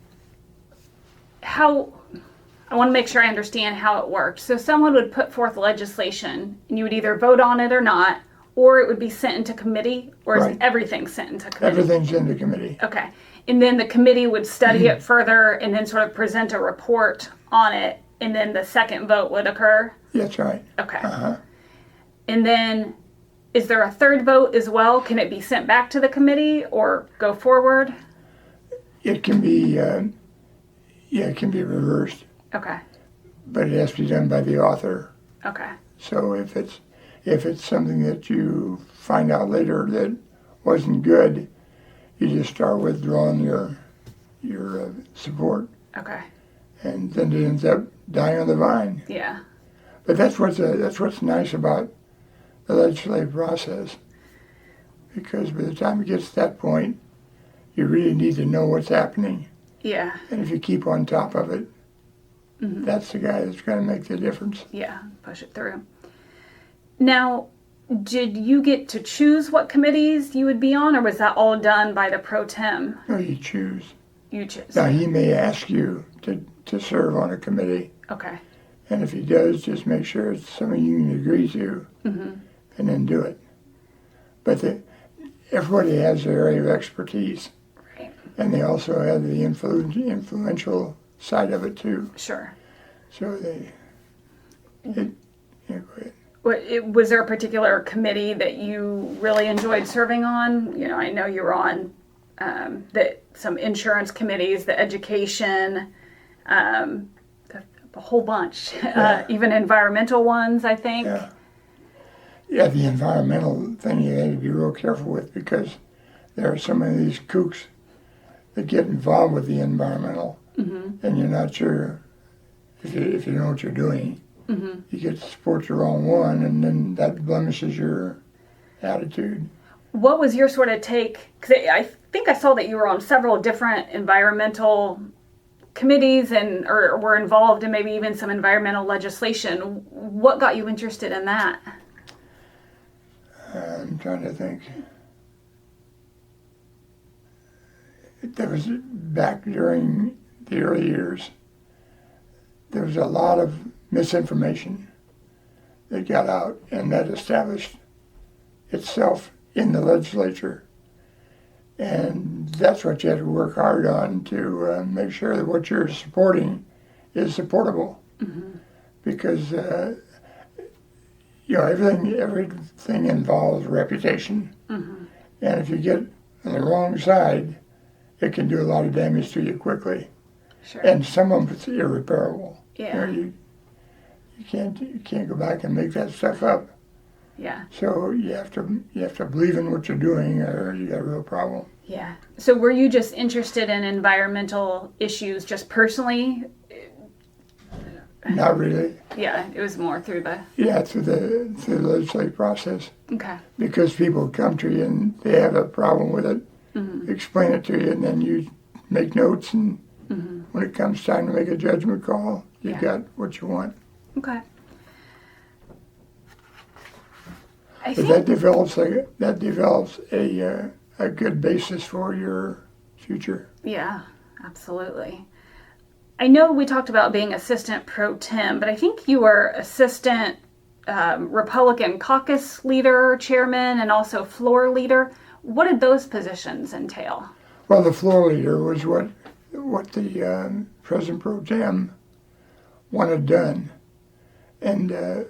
I want to make sure I understand how it worked. So someone would put forth legislation and you would either vote on it or not, or it would be sent into committee, or is everything sent into committee? Everything's into committee. Okay. And then the committee would study it further and then sort of present a report on it, and then the second vote would occur? That's right. Okay. And then is there a third vote as well? Can it be sent back to the committee or go forward? It can be, it can be reversed. Okay. But it has to be done by the author. Okay. So if it's something that you find out later that wasn't good, you just start withdrawing your support. Okay. And then it ends up dying on the vine. Yeah. But that's what's nice about the legislative process, because by the time it gets to that point, you really need to know what's happening. Yeah. And if you keep on top of it, that's the guy that's going to make the difference. Yeah, push it through. Now, did you get to choose what committees you would be on, or was that all done by the pro tem? No, you choose. You choose. Now, he may ask you to serve on a committee. Okay. And if he does, just make sure it's something you can agree to, and then do it. But everybody has their area of expertise. Right. And they also have the influential side of it, too. Sure. So go ahead. Was there a particular committee that you really enjoyed serving on? I know you were on some insurance committees, the education, a whole bunch, even environmental ones, I think. Yeah, the environmental thing you have to be real careful with, because there are so many of these kooks that get involved with the environmental, and you're not sure if you know what you're doing. You get to support the wrong one, and then that blemishes your attitude. What was your sort of take? Because I think I saw that you were on several different environmental committees or were involved in maybe even some environmental legislation. What got you interested in that? I'm trying to think. There was, back during the early years, there was a lot of misinformation that got out, and that established itself in the legislature. And that's what you have to work hard on, to make sure that what you're supporting is supportable. Because everything involves reputation. And if you get on the wrong side, it can do a lot of damage to you quickly. Sure. And some of it's irreparable. Yeah. You can't go back and make that stuff up. Yeah. So you have to believe in what you're doing, or you got a real problem. Yeah. So were you just interested in environmental issues just personally? Not really. Yeah, it was more through the... Yeah, through the legislative process. Okay. Because people come to you and they have a problem with it, explain it to you, and then you make notes, and when it comes time to make a judgment call, you got what you want. Okay. But that develops a good basis for your future. Yeah, absolutely. I know we talked about being assistant pro tem, but I think you were assistant Republican caucus leader, chairman, and also floor leader. What did those positions entail? Well, the floor leader was what the President Pro Tem wanted done, and to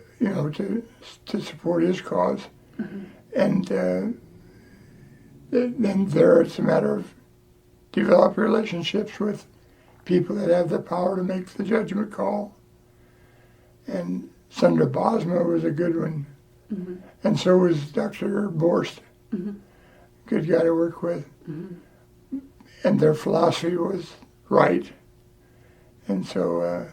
support his cause. And then there it's a matter of develop relationships with people that have the power to make the judgment call. And Senator Bosma was a good one, and so was Dr. Borst, good guy to work with. And their philosophy was right, and so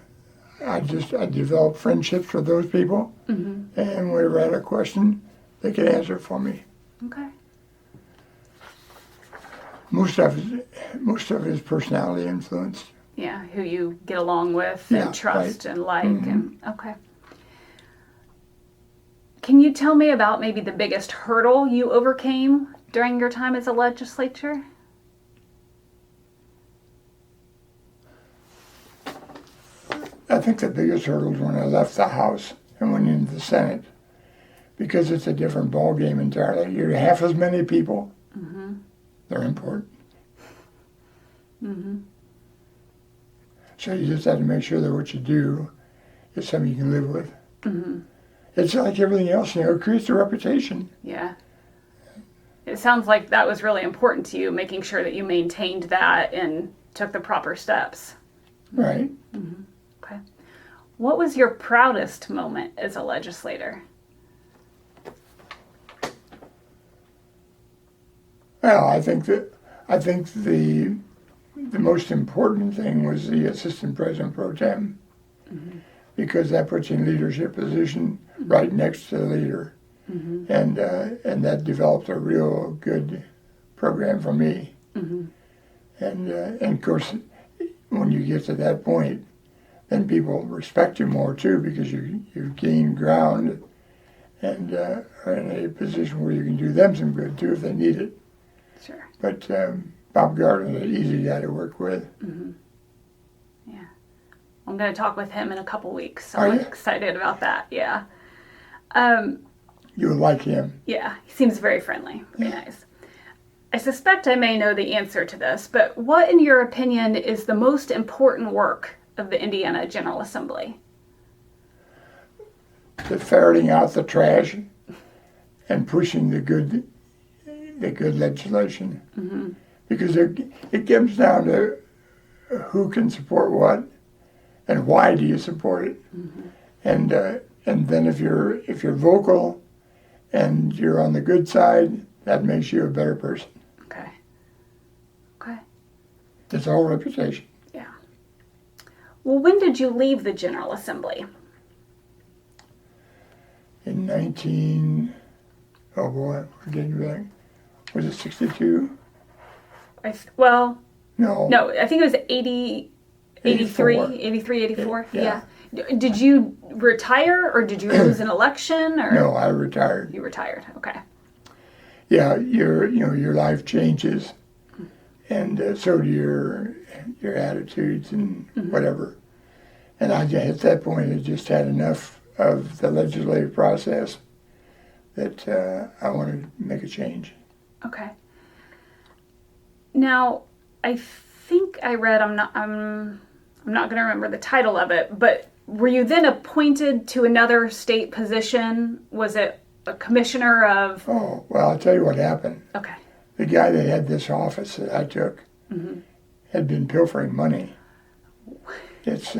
I developed friendships with those people, and whenever I had a question, they could answer it for me. Okay. Most of it is personality influence. Yeah, who you get along with and trust and like. And okay. Can you tell me about maybe the biggest hurdle you overcame during your time as a legislator? I think the biggest hurdle was when I left the House and went into the Senate, because it's a different ballgame entirely. You're half as many people. They're important. So you just have to make sure that what you do is something you can live with. It's like everything else, it creates a reputation. Yeah. It sounds like that was really important to you, making sure that you maintained that and took the proper steps. Right. Okay. What was your proudest moment as a legislator? Well, I think the most important thing was the Assistant President Pro Tem, because that puts you in leadership position right next to the leader, and that developed a real good program for me. And of course, when you get to that point, then people respect you more too, because you've gained ground and are in a position where you can do them some good too if they need it. Sure. But Bob Gardner's an easy guy to work with. Yeah. I'm going to talk with him in a couple weeks, so Are I'm you? excited about that. Yeah. You would like him. Yeah, he seems very friendly, very nice. I suspect I may know the answer to this, but what, in your opinion, is the most important work of the Indiana General Assembly? The ferreting out the trash and pushing the good legislation. Because it comes down to who can support what and why do you support it. And then if you're vocal and you're on the good side, that makes you a better person. Okay. It's all reputation. Yeah. Well, when did you leave the General Assembly? In we're getting back. Was it 62? No, No. I think it was 83, 84. Yeah. Did you retire, or did you lose an election? Or? No, I retired. You retired, okay. Yeah, your life changes, and so do your attitudes and whatever. And at that point, I just had enough of the legislative process that I wanted to make a change. Okay. Now, I think I read, I'm not going to remember the title of it, but were you then appointed to another state position? Was it a commissioner of? Oh, well, I'll tell you what happened. Okay. The guy that had this office that I took had been pilfering money. It's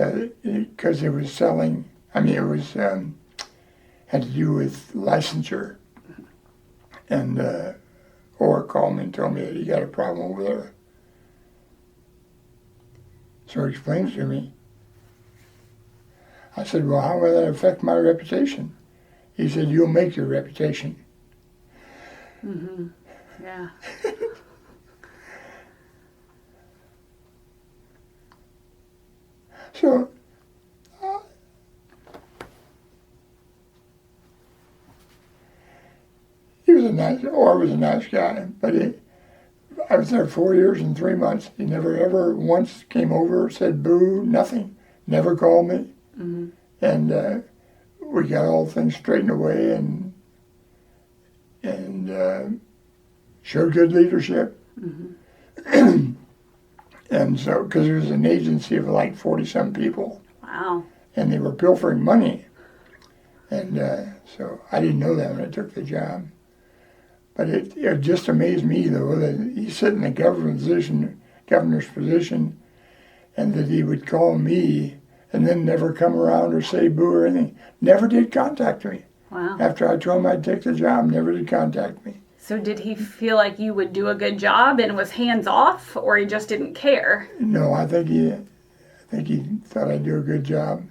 because it was selling, it was, had to do with licensure. And Orr called me and told me that he got a problem over there. So he explained to me. I said, well, how will that affect my reputation? He said, you'll make your reputation. Yeah. So, Orr was a nice guy, but I was there 4 years and 3 months. He never ever once came over, said boo, nothing. Never called me. And we got all things straightened away, and showed good leadership. And so, because it was an agency of like 40-some people. Wow. And they were pilfering money. And so I didn't know that when I took the job. But it just amazed me, though, that he sat in the governor's position, and that he would call me and then never come around or say boo or anything. Never did contact me. Wow. After I told him I'd take the job, never did contact me. So did he feel like you would do a good job and was hands off, or he just didn't care? No, I think he thought I'd do a good job.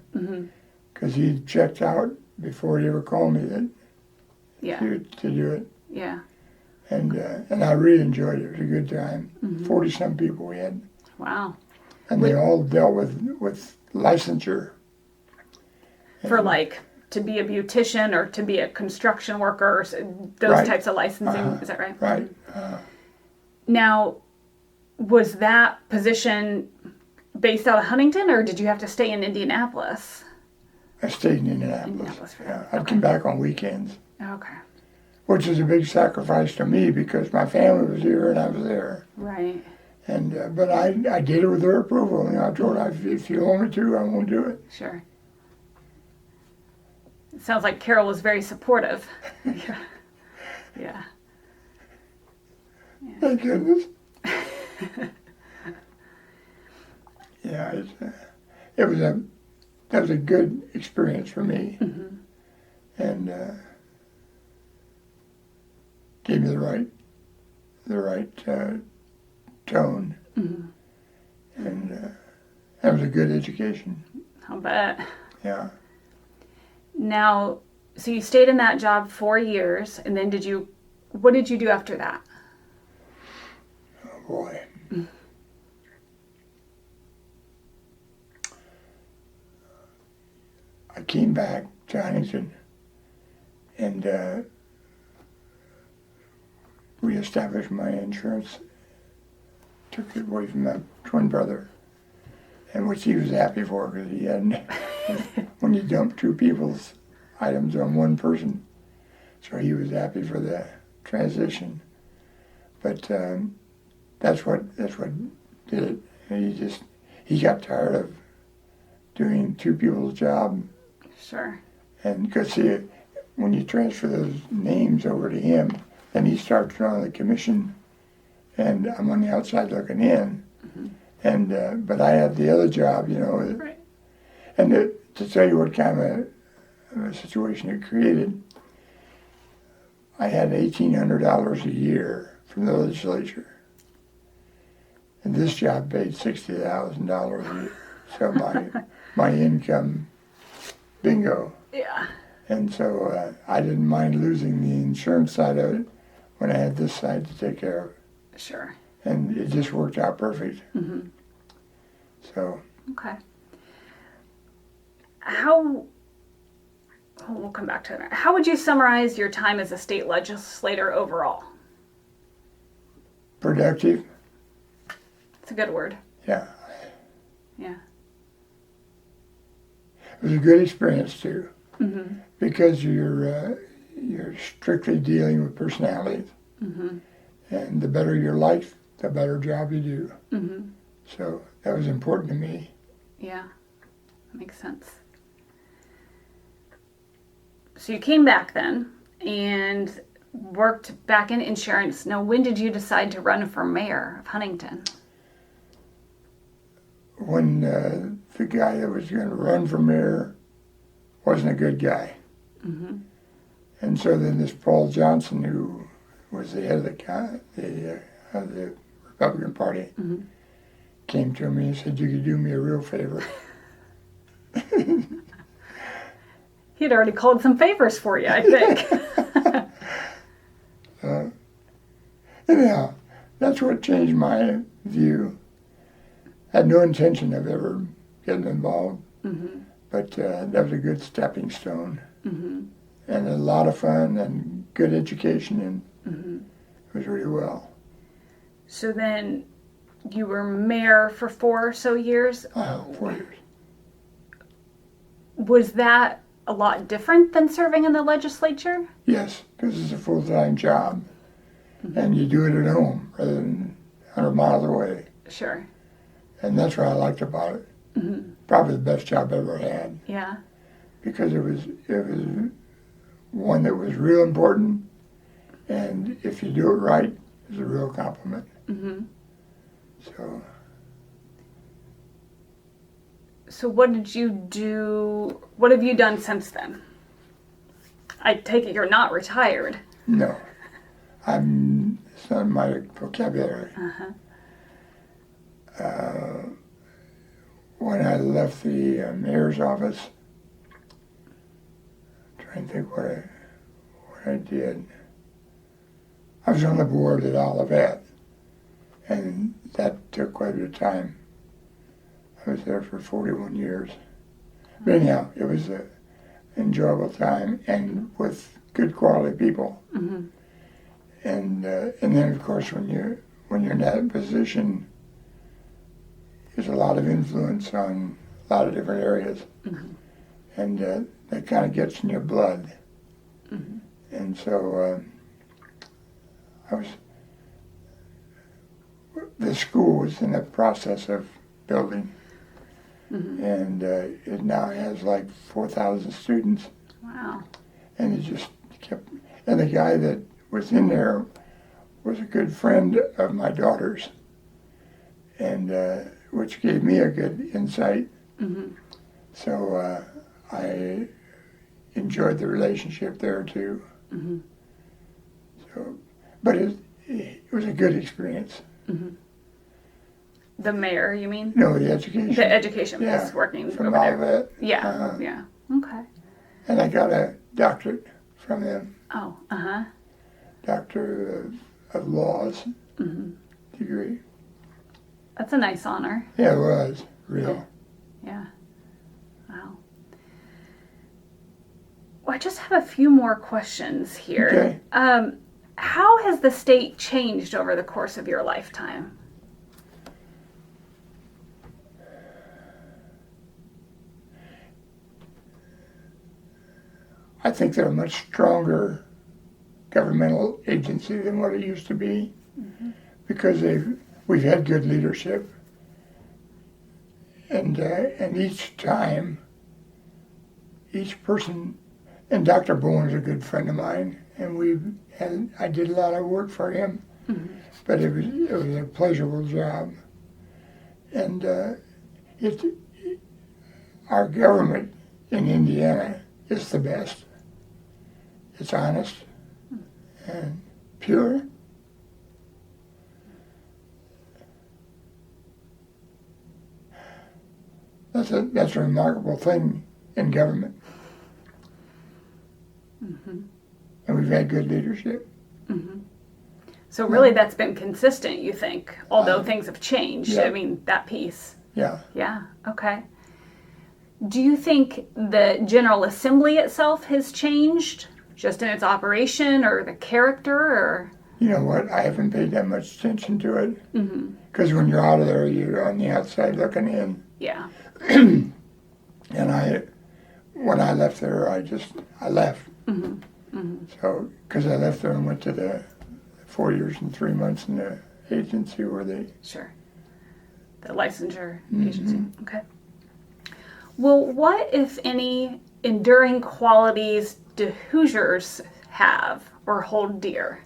Because he checked out before he ever called me to do it. Yeah. And I really enjoyed it. It was a good time. 40-some people we had. Wow. And they all dealt with licensure. For like to be a beautician or to be a construction worker, or those Right. types of licensing. Is that right? Right. Now, was that position based out of Huntington, or did you have to stay in Indianapolis? I stayed in Indianapolis. Yeah, I'd come back on weekends, Okay. which is a big sacrifice to me because my family was here and I was there. Right. And but I did it with their approval. You know, I told her, if you want me to, I won't do it. Sure. It sounds like Carol was very supportive. Yeah. Thank goodness. Yeah, that was a good experience for me, and gave me the right tone, and that was a good education. I'll bet. Yeah. Now, so you stayed in that job 4 years, and then what did you do after that? Oh boy. I came back to Huntington and reestablished my insurance. Took it away from my twin brother, and which he was happy for because he hadn't. When you dump two people's items on one person, so he was happy for the transition. But that's what did it. And he got tired of doing two people's job. Sure. And because when you transfer those names over to him, then he starts drawing the commission, and I'm on the outside looking in. And but I had the other job, you know. Right. And to tell you what kind of a situation it created, I had $1,800 a year from the legislature, and this job paid $60,000 a year. So my income, bingo. Yeah. And so I didn't mind losing the insurance side of it when I had this side to take care of. Sure. And it just worked out perfect. So. Okay. We'll come back to that. How would you summarize your time as a state legislator overall? Productive. It's a good word. Yeah. Yeah. It was a good experience too, because you're strictly dealing with personalities, and the better your life, the better job you do. So that was important to me. Yeah, that makes sense. So you came back then and worked back in insurance. Now, when did you decide to run for mayor of Huntington? When the guy that was going to run for mayor wasn't a good guy. And so then this Paul Johnson, who was the head of the Republican Party, came to me and said, "You could do me a real favor." He had already called some favors for you, I think. Anyhow, that's what changed my view. I had no intention of ever getting involved, but that was a good stepping stone, and a lot of fun and good education, and it was really well. So then you were mayor for 4 or so years. 4 years. Was that a lot different than serving in the legislature? Yes, because it's a full-time job, and you do it at home rather than 100 miles away. Sure. And that's what I liked about it. Probably the best job I ever had. Yeah. Because it was one that was real important, and if you do it right, it's a real compliment. So what did you do? What have you done since then? I take it you're not retired. No, it's not in my vocabulary. When I left the mayor's office, I'm trying to think what I did. I was on the board at Olivet, and that took quite a bit of time. I was there for 41 years. But anyhow, it was an enjoyable time and with good quality people. And then, of course, when you're in that position, there's a lot of influence on a lot of different areas. And that kind of gets in your blood. And so the school was in the process of building. And it now has like 4,000 students. Wow. And it just kept, and the guy that was in there was a good friend of my daughter's, and which gave me a good insight. So I enjoyed the relationship there too. So, but it was a good experience. The mayor, you mean? No, the education. The education was working from over there. Olivet. Yeah, yeah. Okay. And I got a doctorate from them. Oh, Doctor of Laws degree. That's a nice honor. Yeah, it was. Real. Yeah. Wow. Well, I just have a few more questions here. Okay. How has the state changed over the course of your lifetime? I think they're a much stronger governmental agency than what it used to be, because we've had good leadership, and each time, each person, and Dr. Bowen's a good friend of mine, and I did a lot of work for him, but it was a pleasurable job, and our government in Indiana is the best. It's honest and pure. That's a remarkable thing in government. And we've had good leadership. So really that's been consistent, you think, although things have changed. Yeah. I mean, that piece. Yeah. Yeah, okay. Do you think the General Assembly itself has changed, just in its operation or the character, or? You know what? I haven't paid that much attention to it. Because when you're out of there, you're on the outside looking in. Yeah. And when I left there, I left. So, because I left there and went to the 4 years and 3 months in the agency where they... Sure. The licensure agency. Okay. Well, what, if any, enduring qualities do Hoosiers have or hold dear?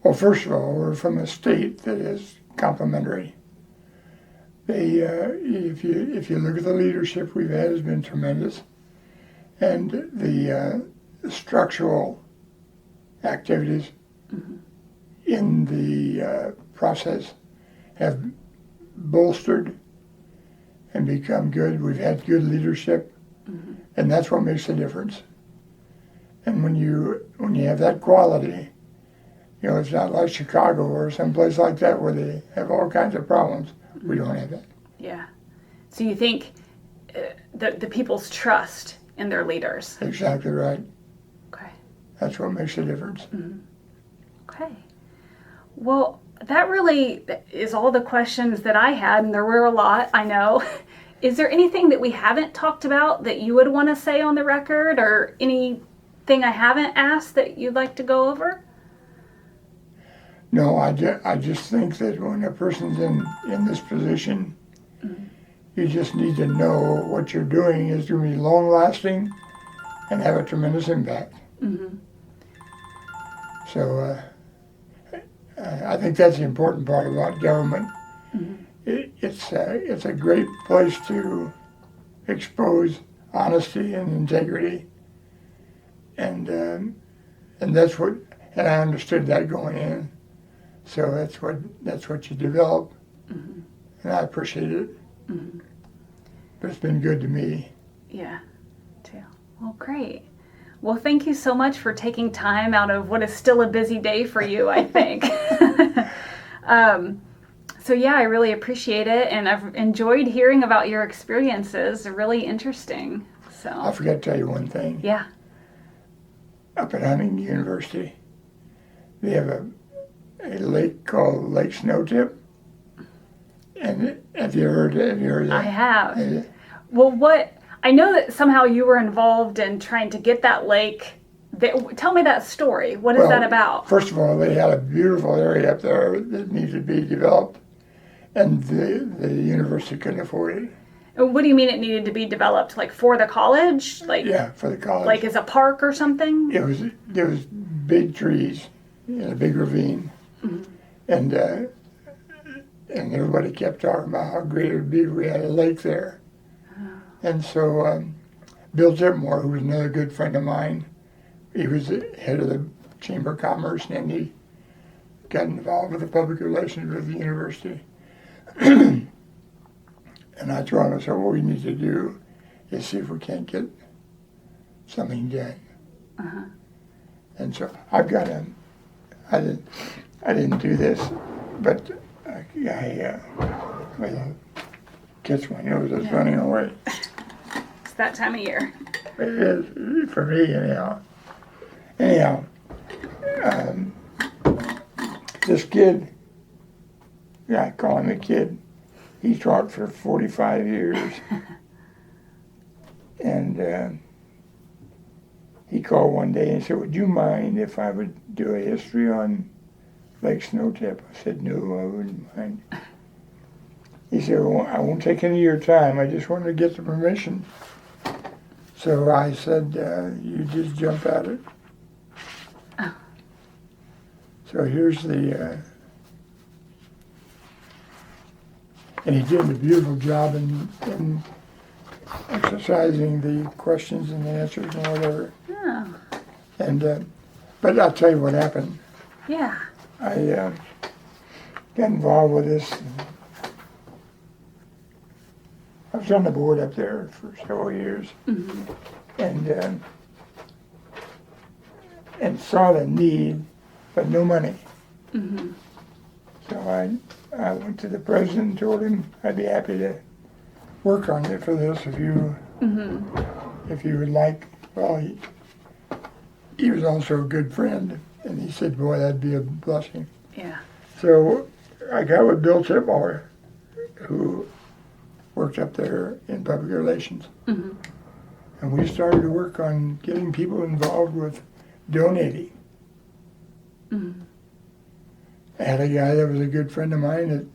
Well, first of all, we're from a state that is complementary. If you look at the leadership we've had, has been tremendous, and the structural activities in the process have bolstered and become good. We've had good leadership, and that's what makes the difference. And when you have that quality, you know, it's not like Chicago or someplace like that where they have all kinds of problems. We don't have that. Yeah. So you think the people's trust in their leaders? Exactly right. Okay. That's what makes the difference. Okay. Well, that really is all the questions that I had, and there were a lot, I know. Is there anything that we haven't talked about that you would want to say on the record, or any anything I haven't asked that you'd like to go over? No, I just think that when a person's in this position, you just need to know what you're doing is going to be long-lasting and have a tremendous impact. So I think that's the important part about government. It's a great place to expose honesty and integrity, and that's what, and I understood that going in. So that's what you develop, and I appreciate it. But it's been good to me. Yeah, too. Well, great. Well, thank you so much for taking time out of what is still a busy day for you, I think. So yeah, I really appreciate it, and I've enjoyed hearing about your experiences. They're really interesting. So I forgot to tell you one thing. Yeah. Up at Huntington University, they have a lake called Lake Snowtip. And have you heard of that? I have. Well, I know that somehow you were involved in trying to get that lake. Tell me that story. What is that about? First of all, they had a beautiful area up there that needed to be developed, and the university couldn't afford it. And what do you mean it needed to be developed? Like for the college? Yeah, for the college. Like as a park or something? There was big trees in a big ravine, and everybody kept talking about how great it would be if we had a lake there. And so Bill Zipmore, who was another good friend of mine, he was the head of the Chamber of Commerce, and he got involved with the public relations with the university. And I told him, I said, what we need to do is see if we can't get something done. And so I didn't do this, but I catch my nose, I was running away. It's that time of year. It is, for me, anyhow. Anyhow, this kid, I call him a kid, he taught for 45 years. And he called one day and said, would you mind if I would do a history on Lake Snowtip? I said, no, I wouldn't mind. He said, well, I won't take any of your time. I just wanted to get the permission. So I said, you just jump at it. Oh. So here's the, and he did a beautiful job in exercising the questions and the answers and whatever. Oh. And, but I'll tell you what happened. Yeah. I got involved with this. I was on the board up there for several years, and saw the need, but no money. So I went to the president and told him I'd be happy to work on it for this if you would like. Well, he was also a good friend, and he said, boy, that'd be a blessing. Yeah. So I got with Bill Zipmore, who worked up there in public relations. And we started to work on getting people involved with donating. I had a guy that was a good friend of mine that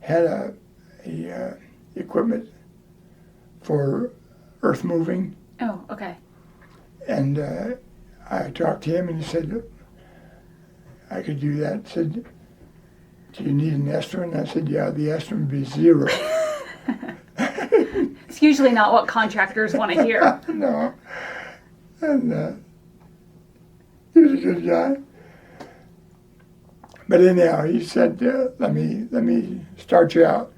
had a equipment for earth moving. Oh, okay. And I talked to him, and he said, I could do that. He said, do you need an estimate? And I said, yeah, the estimate would be zero. It's usually not what contractors want to hear. No. And he was a good guy. But anyhow, he said, let me start you out.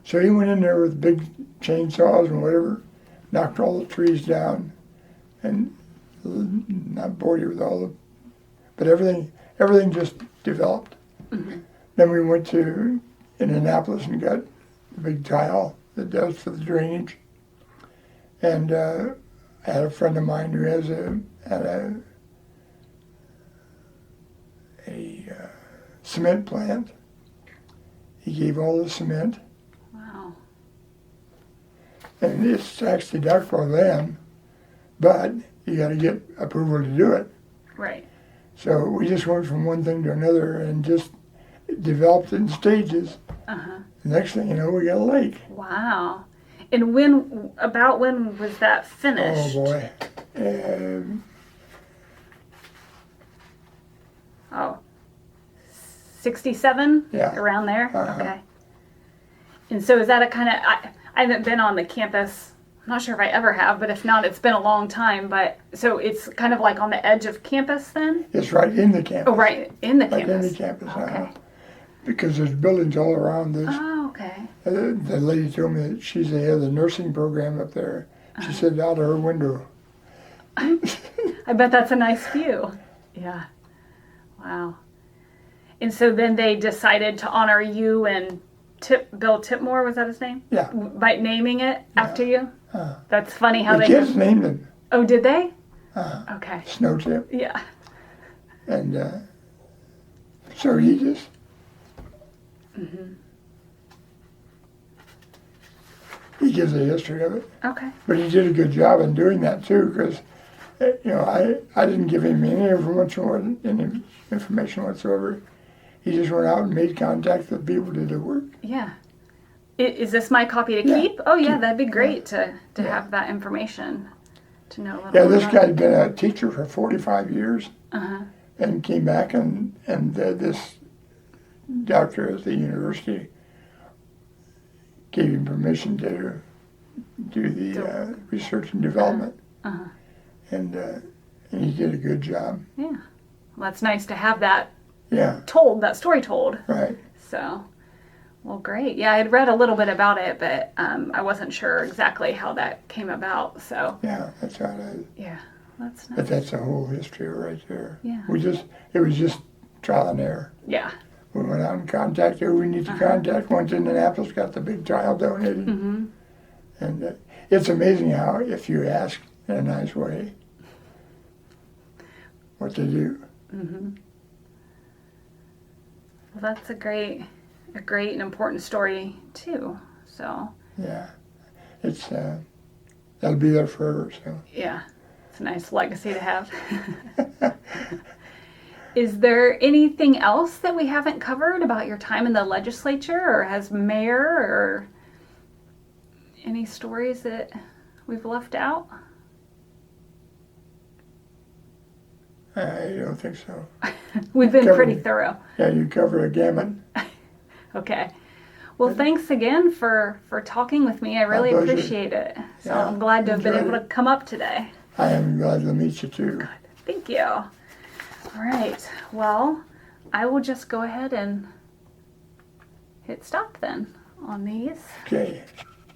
So he went in there with big chainsaws and whatever, knocked all the trees down, and not bore you with all the, but everything just developed. Then we went to Indianapolis and got the big tile that does for the drainage. And I had a friend of mine who had a cement plant. He gave all the cement. Wow. And it's tax deductible then, but you got to get approval to do it. Right. So we just went from one thing to another and just developed in stages. Uh-huh. The next thing you know, we got a lake. Wow. And about when was that finished? Oh boy. 67? Yeah. Around there? Uh-huh. Okay. And so is that a kind of, I haven't been on the campus, I'm not sure if I ever have, but if not, it's been a long time. But so it's kind of like on the edge of campus then? It's right in the campus. Oh, right in the Right campus. in the campus. Okay. Because there's buildings all around this. Oh, okay. The lady told me that she's the head of the nursing program up there. She said out of her window. I bet that's a nice view. Yeah. Wow. And so then they decided to honor you and Bill Tipmore, was that his name? Yeah. By naming it after you? That's funny how The they... kids named him Oh, did they? Okay. Snow Tip. Yeah. And so he just... He gives a history of it. Okay. But he did a good job in doing that too, because I didn't give him any information whatsoever. He just went out and made contact with people to do the work. Yeah. Is this my copy to Yeah. keep? Oh, yeah, that'd be great to have that information, to know a little Yeah, more this about guy's been a teacher for 45 years Uh-huh. and came back and this doctor at the university gave him permission to do the research and development. Uh-huh. And he did a good job. Yeah. Well, that's nice to have that Yeah, that story told. right. So, well, great. Yeah, I'd read a little bit about it, but I wasn't sure exactly how that came about. So, Yeah, that's how it is. yeah, that's nice. But that's the whole history right there. Yeah. It was just trial and error. Yeah. We went out and contacted who we need to contact. Went to Indianapolis, got the big trial donated. Mm-hmm. And it's amazing how, if you ask in a nice way, what they do. Mm-hmm. Well, that's a great and important story too. So, Yeah. It's, that'll be there forever, so. yeah, it's a nice legacy to have. Is there anything else that we haven't covered about your time in the legislature, or has mayor, or any stories that we've left out? I don't think so. We've been Covered pretty it. thorough. Yeah, you covered a gamut. Okay. Well, thanks again for talking with me. I really pleasure. appreciate it. So Yeah, I'm glad to have been enjoyed able to come up today. I am glad to meet you too. Thank you. All right. Well, I will just go ahead and hit stop then on these. Okay.